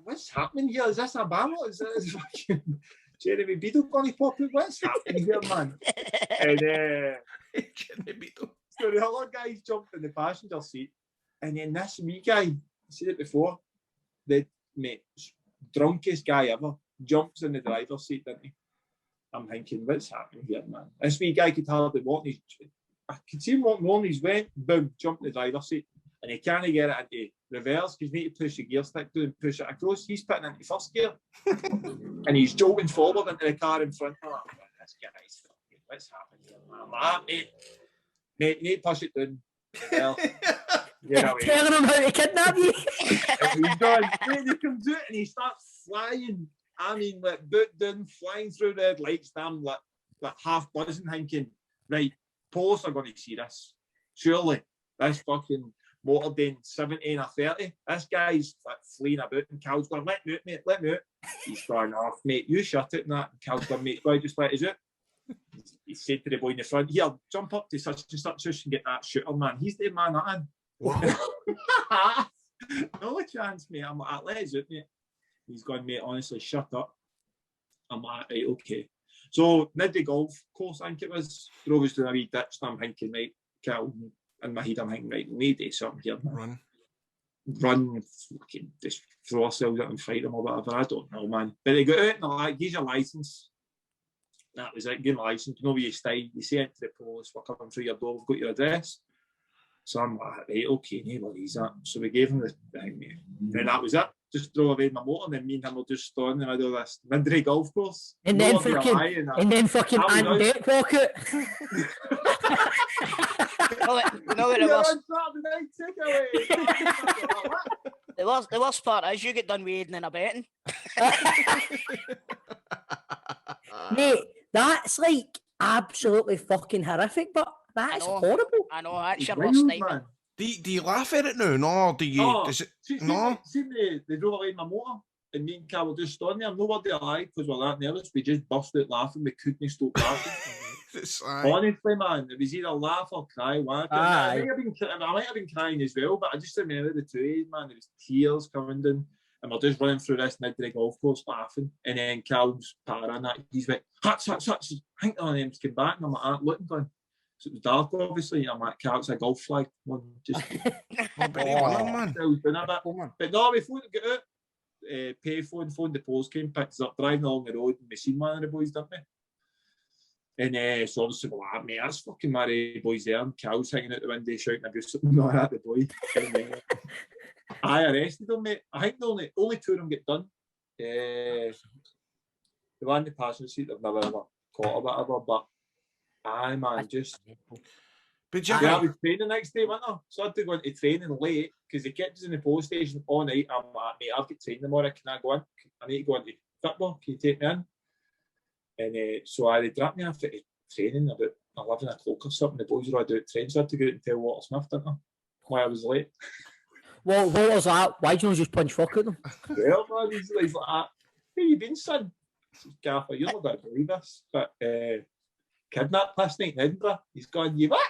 Speaker 10: what's happening here? Is this a battle? Is this fucking Jeremy Beadle going to pop out? What's happening here, man? And
Speaker 5: Jeremy Beadle.
Speaker 10: So the other guys jumped in the passenger seat, and then this wee guy, I said it before, the drunkest guy ever, jumps in the driver's seat, didn't he? I'm thinking, what's happening here, man? This wee guy could hardly walk. I could see him walking on. He's went, boom, jumped in the driver's seat, and he can't get it into reverse because you need to push the gear stick down and push it across. He's putting into first gear, and he's jolting forward into the car in front. Oh, this guy's fucking, what's happening here, man? I'm like, mate, you need to push it down. Well,
Speaker 2: telling him how to kidnap you.
Speaker 10: And he's gone, mate, he comes out and he starts flying. I mean, like, boot down, flying through red lights. I'm like half buzzing, thinking, right, police are going to see this. Surely, this fucking motor doing 70 and a 30. This guy's like fleeing about, and Cal's going, let me out, mate, let me out. He's going off, mate, you shut it and that. And Cal's going, mate, go just let us out. He said to the boy in the front, here, jump up to such and such and get that shooter, man. He's the man that in. No chance, mate. I'm like, let us out, mate. He's gone, mate, honestly, shut up. I'm like, right, okay. So, Niddy golf course, I think it was, drove us down a wee ditch, and I'm thinking, right, Cal, in my head, I'm thinking, right, we need to do something here, man. Run, fucking, just throw ourselves out and fight them or whatever, I don't know, man. But they got out and they're like, here's your licence. That was it, give me a licence, know where you stay. You say it to the police, we're coming through your door, we've got your address. So I'm like, right, okay, no worries, that. So we gave him the thing, mate. And that was it. Just throw away my motor, and then me and him will just stand in the middle of this Midray golf course.
Speaker 2: And then fucking Andy Beck walk out.
Speaker 4: No, the worst part is you get done with Aiden and abetting.
Speaker 2: Mate, that's like absolutely fucking horrific, but that is horrible.
Speaker 4: I know, that's your worst nightmare.
Speaker 5: Do you laugh at it now? No, do you?
Speaker 10: Oh,
Speaker 5: does it,
Speaker 10: see, they drove away in my motor, and me and Cal were just standing there. No word of a lie, because we're that nervous. We just burst out laughing. We couldn't stop laughing. Honestly, man, it was either laugh or cry. I might have been crying as well, but I just remember the two of man. There was tears coming down, and we're just running through this Nidray golf course laughing. And then Cal's para and that, he's like, Huts. I think one of them's came back, and I'm like, looking going. So it was dark, obviously. I'm like, Cal, it's a golf flag. One just
Speaker 5: man.
Speaker 10: But no, we phoned to get out. Payphone, phoned the post, came, picked us up, driving along the road, and we seen one of the boys, didn't we? And so obviously we're like, mate, that's fucking married boys there. And Cal's hanging out the window shouting abuse something like that, the boy. And, I arrested them, mate. I think the only two of them get done. The one in the passenger seat, they've never ever caught or whatever, but aye, man, just.
Speaker 5: But
Speaker 10: I was training the next day, wasn't I? So I had to go into training late because they kept us in the police station all night. I'm like, mate, I've got training tomorrow. Can I go in? I need to go into football. Can you take me in? And so they dropped me after training about 11 o'clock or something. The boys were all out training, so I had to go out and tell Walter Smith, didn't I? Why I was late.
Speaker 2: Well, what was that? Why did you not just punch fuck at them?
Speaker 10: Well, man, he's like, where you been, son? Gaffer, you're not going to believe this, but kidnapped last night in Edinburgh. He's gone, you what?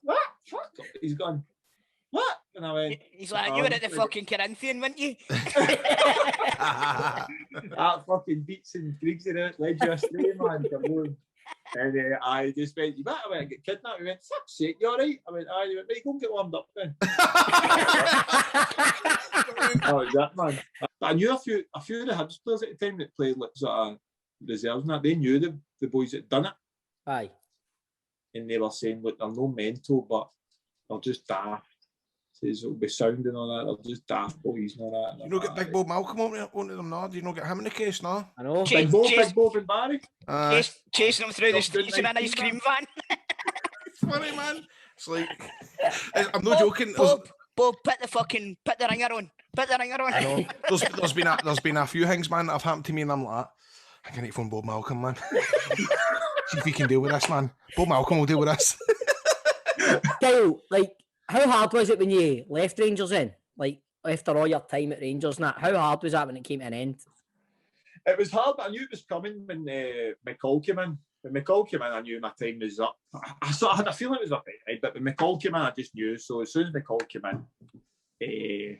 Speaker 10: What? Fuck. He's gone, what? And I went,
Speaker 4: he's like, you were at the fucking Corinthian, weren't you?
Speaker 10: That fucking beats and Griegs in it, led you astray, man. Come on. And I just went, you what? I went, I get kidnapped. He went, fuck's sake, you alright? I went, aye. He went, right, go and get warmed up then. Oh, that man. But I knew a few of the Hibs players at the time that played like sort of reserves and that. They knew the boys that done it.
Speaker 2: Aye.
Speaker 10: And they were saying, look, they're no mental, but they're just daft. Says it'll be sound and all that. They're just daft boys and all that.
Speaker 5: You don't get Big Bob Malcolm onto them now? Do you not get him in the case now?
Speaker 2: I know.
Speaker 10: Big Bob and Barry.
Speaker 4: Chasing them through the streets in an ice cream van.
Speaker 5: It's funny, man. It's like, I'm not joking.
Speaker 4: Bob, put the ringer on. Put the ringer on.
Speaker 5: I know. There's been a few things, man, that have happened to me, and I'm like, I can need to phone Bob Malcolm, man. See if he can deal with this, man. Bob Malcolm will deal with this.
Speaker 2: Kyle, like, how hard was it when you left Rangers then? Like, after all your time at Rangers and that, how hard was that when it came to an end?
Speaker 10: It was hard, but I knew it was coming when McCall came in. When McCall came in, I knew my time was up. I sort of had a feeling it was up ahead, but when McCall came in, I just knew. So as soon as McCall came in, I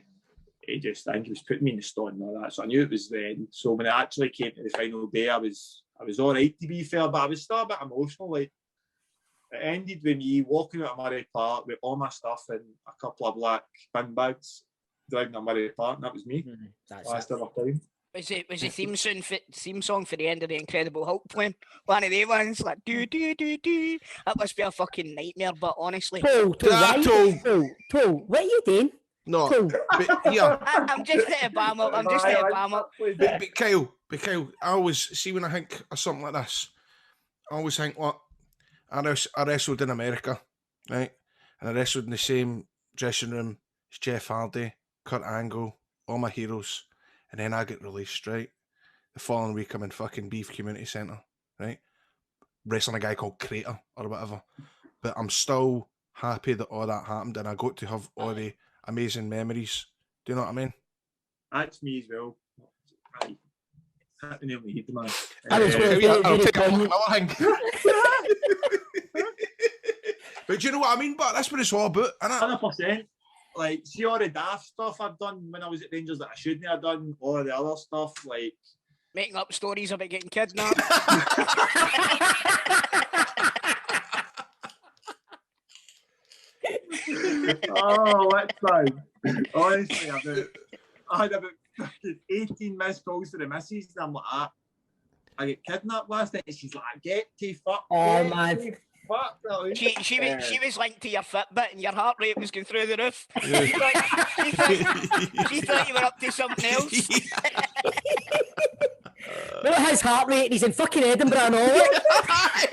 Speaker 10: think he was putting me in the stone and all that. So I knew it was the end. So when it actually came to the final day, I was all right, to be fair, but I was still a bit emotional. Like, it ended with me walking out of Murray Park with all my stuff in a couple of black bin bags, driving to Murray Park, and that was me. Last ever time.
Speaker 4: Was the theme song for the end of the Incredible Hulk playing? One of the ones like do do do do. That must be a fucking nightmare. But honestly,
Speaker 2: Paul, what are you doing?
Speaker 5: No, but yeah.
Speaker 4: I'm just there to bam up.
Speaker 5: But Kyle, I always see when I think of something like this, I always think, what, I wrestled in America, right? And I wrestled in the same dressing room as Jeff Hardy, Kurt Angle, all my heroes. And then I get released, right? The following week I'm in fucking Beef Community Centre, right? Wrestling a guy called Crater or whatever. But I'm still happy that all that happened and I got to have all the amazing memories. Do you know what I mean?
Speaker 10: That's me as well. Right. Hit the nail on the head, man.
Speaker 5: I'll take another thing. But do you know what I mean? But that's what it's all about, innit?
Speaker 10: 100%. Like, see all the daft stuff I've done when I was at Rangers that I shouldn't have done, all of the other stuff, like...
Speaker 4: Making up stories about getting kidnapped.
Speaker 10: Oh, what time? Honestly, I had about 18 missed calls to the missus, and I'm like, I get kidnapped last night, and she's like, get to fuck.
Speaker 2: Oh, man.
Speaker 4: She was linked to your Fitbit and your heart rate was going through the roof.
Speaker 5: Yeah.
Speaker 4: She thought you were up to something else.
Speaker 2: Look at his heart rate, he's in fucking Edinburgh and all that.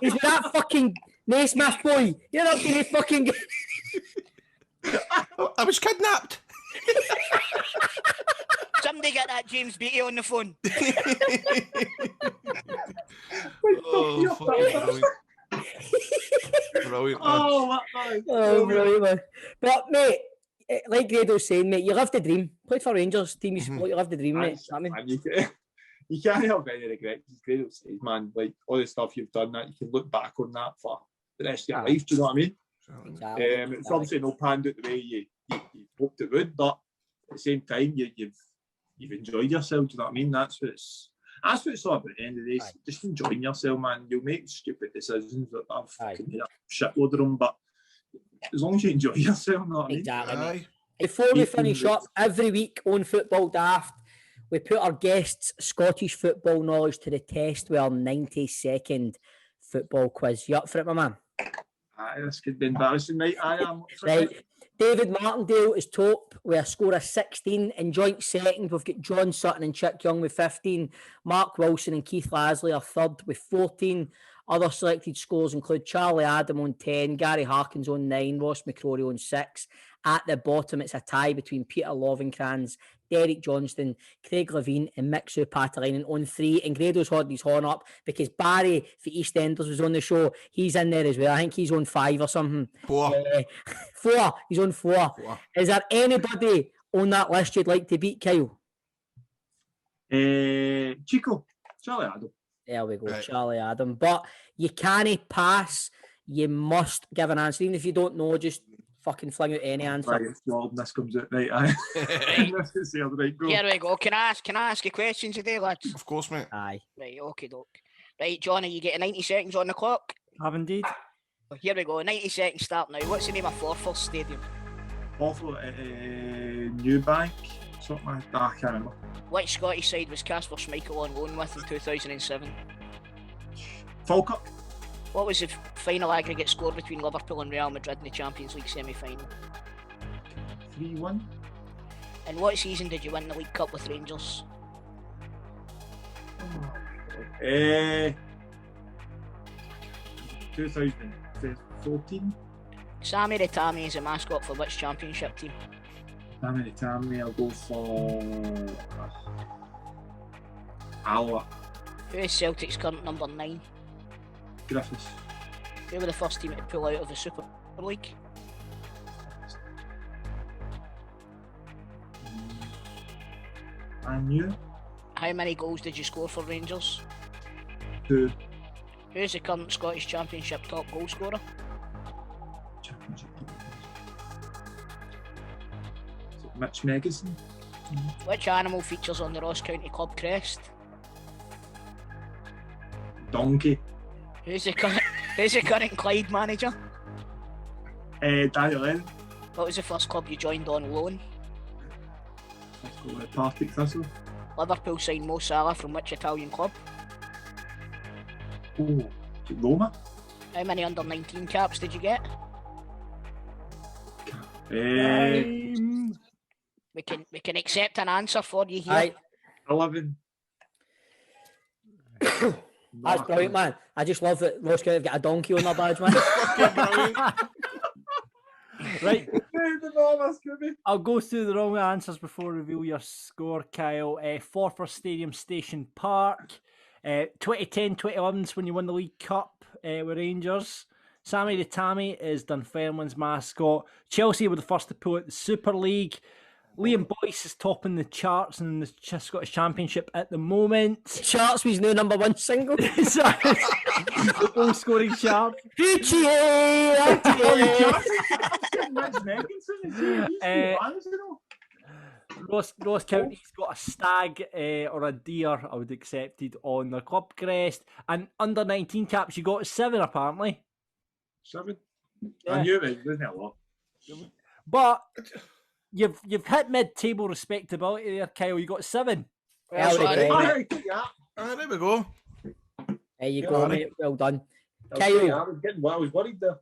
Speaker 2: He's with that fucking Naismith boy. You're up to the fucking...
Speaker 5: I was kidnapped.
Speaker 4: Somebody get that James Beattie on the phone.
Speaker 5: Oh, fucking brilliant.
Speaker 10: Oh, what man.
Speaker 2: Oh, brilliant, man. But, mate, like Grado's saying, mate, you lived the dream. Played for Rangers, team you support, you lived the dream, mate. I mean,
Speaker 10: you can't have any regrets. Grado says, man, like, all the stuff you've done, that you can look back on that for the rest of your life, do you know what I mean?
Speaker 2: Exactly.
Speaker 10: It's obviously not panned out the way you hoped it would, but at the same time, you've enjoyed yourself, do you know what I mean? That's what it's all about at the end of the day. Just enjoying yourself, man. You'll make stupid decisions that I've fucking made a shitload of them, but as long as you enjoy yourself, you know what I mean?
Speaker 2: Exactly, mate. Before we finish up, every week on Football Daft, we put our guests' Scottish football knowledge to the test with our 90-second football quiz. You up for it, my man?
Speaker 10: This could be embarrassing, right? I am.
Speaker 2: Right. David Martindale is top with a score of 16. In joint second, we've got John Sutton and Chick Young with 15. Mark Wilson and Keith Lasley are third with 14. Other selected scores include Charlie Adam on 10, Gary Harkins on 9, Ross McCrory on 6. At the bottom, it's a tie between Peter Lovenkrands, Derek Johnston, Craig Levine and Mixu Patalainen on 3. And Grado's holding his horn up because Barry for EastEnders was on the show. He's in there as well. I think he's on 5 or something.
Speaker 5: 4.
Speaker 2: 4. He's on 4. Is there anybody on that list you'd like to beat, Kyle?
Speaker 10: Chico. Charlie Adam.
Speaker 2: There we go, right. Charlie Adam. But you can't pass. You must give an answer. Even if you don't know, just fucking fling out any answer.
Speaker 10: Right, this comes out right. Right, go.
Speaker 4: Here we go. Can I ask you questions today, lads?
Speaker 5: Of course, mate.
Speaker 2: Aye.
Speaker 4: Right, okay, doke. Right, Johnny, you get 90 seconds on the clock?
Speaker 6: Have indeed.
Speaker 4: Here we go. 90 seconds start now. What's the name of Forfar Stadium?
Speaker 10: Forfar, Newbank, something like that. I can't remember.
Speaker 4: Which Scottish side was Casper Schmeichel on loan with in 2007?
Speaker 10: Falkirk.
Speaker 4: What was the final aggregate score between Liverpool and Real Madrid in the Champions League semi-final?
Speaker 10: 3-1.
Speaker 4: And what season did you win the League Cup with Rangers?
Speaker 10: 2014.
Speaker 4: Sammy the Tammy is a mascot for which championship team?
Speaker 10: Tammy, I'll go for Alloa.
Speaker 4: Who is Celtic's current number 9?
Speaker 10: Griffiths.
Speaker 4: Who were the first team to pull out of the Super League?
Speaker 10: And you?
Speaker 4: How many goals did you score for Rangers?
Speaker 10: 2.
Speaker 4: Who is the current Scottish Championship top goal scorer?
Speaker 10: Championship. Is it Mitch Megison?
Speaker 4: Which animal features on the Ross County Club crest?
Speaker 10: Donkey.
Speaker 4: Who's the current Clyde manager?
Speaker 10: Daniel Lennon.
Speaker 4: What was the first club you joined on loan?
Speaker 10: Let's go with Partick Thistle.
Speaker 4: Liverpool signed Mo Salah from which Italian club?
Speaker 10: Oh, is it Roma?
Speaker 4: How many under 19 caps did you get? We can accept an answer for you here.
Speaker 2: Aye.
Speaker 10: 11.
Speaker 2: That's brilliant, man. I just love that Ross County have got a donkey on their badge, man.
Speaker 6: Right. I'll go through the wrong answers before I reveal your score, Kyle. Forfar Stadium Station Park. 2010-2011 is when you won the League Cup with Rangers. Sammy the Tammy is Dunfermline's mascot. Chelsea were the first to pull out the Super League. Liam Boyce is topping the charts in the Scottish Championship at the moment.
Speaker 2: Charts was new #1 single.
Speaker 6: The goal scoring chart. Ross County's got a stag or a deer, I would accepted, on their club crest. And under 19 caps, you got 7 apparently.
Speaker 10: 7?
Speaker 6: Yeah.
Speaker 10: I knew it, wasn't it a lot?
Speaker 6: But you've hit mid-table respectability there, Kyle. You got 7.
Speaker 2: Well,
Speaker 5: there we go.
Speaker 2: There you go, mate. Well done.
Speaker 10: Kyle. I was worried there.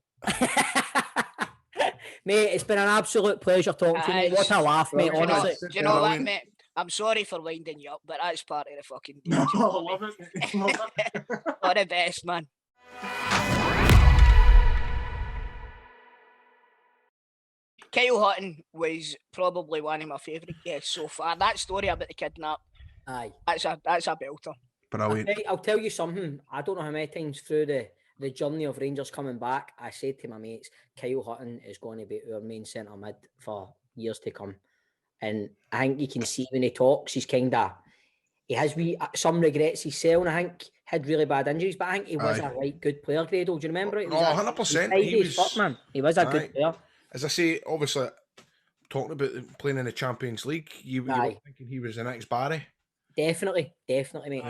Speaker 2: Mate, it's been an absolute pleasure talking to you. What a laugh, mate, honestly.
Speaker 4: Do you know what, mate? I'm sorry for winding you up, but that's part of the fucking deal.
Speaker 10: I love it.
Speaker 4: All the best, man. Kyle Hutton was probably one of my favourite guests so far. That story about the kidnap,
Speaker 2: aye,
Speaker 4: that's a belter.
Speaker 5: Brilliant.
Speaker 2: I'll tell you something. I don't know how many times through the journey of Rangers coming back, I said to my mates, Kyle Hutton is going to be our main centre mid for years to come. And I think you can see when he talks, he has some regrets himself, and I think had really bad injuries, but I think he was a right good player, Grado. Do you remember it?
Speaker 5: 100%.
Speaker 2: He was a good player.
Speaker 5: As I say, obviously, talking about playing in the Champions League, you were thinking he was the next Barry.
Speaker 2: Definitely, mate.
Speaker 5: Definitely.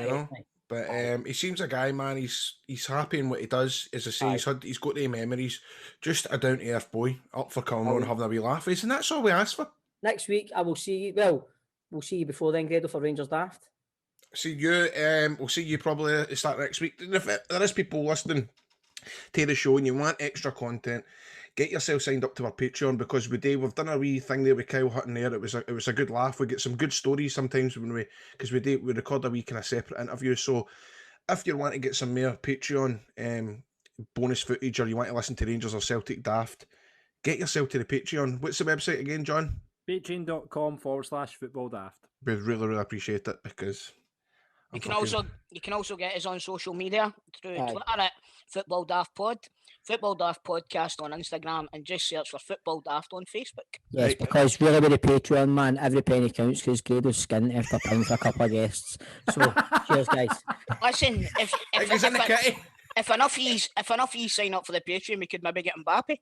Speaker 5: But he seems a guy, man. He's happy in what he does. As I say, he's got the memories. Just a down to earth boy, up for coming on, having a wee laugh. And that's all we ask for.
Speaker 2: Next week, I will see you. Well, we'll see you before then, Grado, for Rangers Daft.
Speaker 5: See you. We'll see you probably at the start next week. And if there is people listening to the show and you want extra content, get yourself signed up to our Patreon, because we've done a wee thing there with Kyle Hutton there. It was a good laugh. We get some good stories sometimes when we record a wee kind of separate interview. So if you want to get some more Patreon bonus footage, or you want to listen to Rangers or Celtic Daft, get yourself to the Patreon. What's the website again, John?
Speaker 6: Patreon.com/football daft.
Speaker 5: We really appreciate it, because
Speaker 4: you can also get us on social media through Twitter at Football Daft Pod, Football Daft Podcast on Instagram, and just search for Football Daft on Facebook.
Speaker 2: Yes, because really with the Patreon, man, every penny counts, because Grado's skin after paying for a couple of guests. So cheers, guys.
Speaker 4: Listen, if enough of you sign up for the Patreon, we could maybe get Mbappe.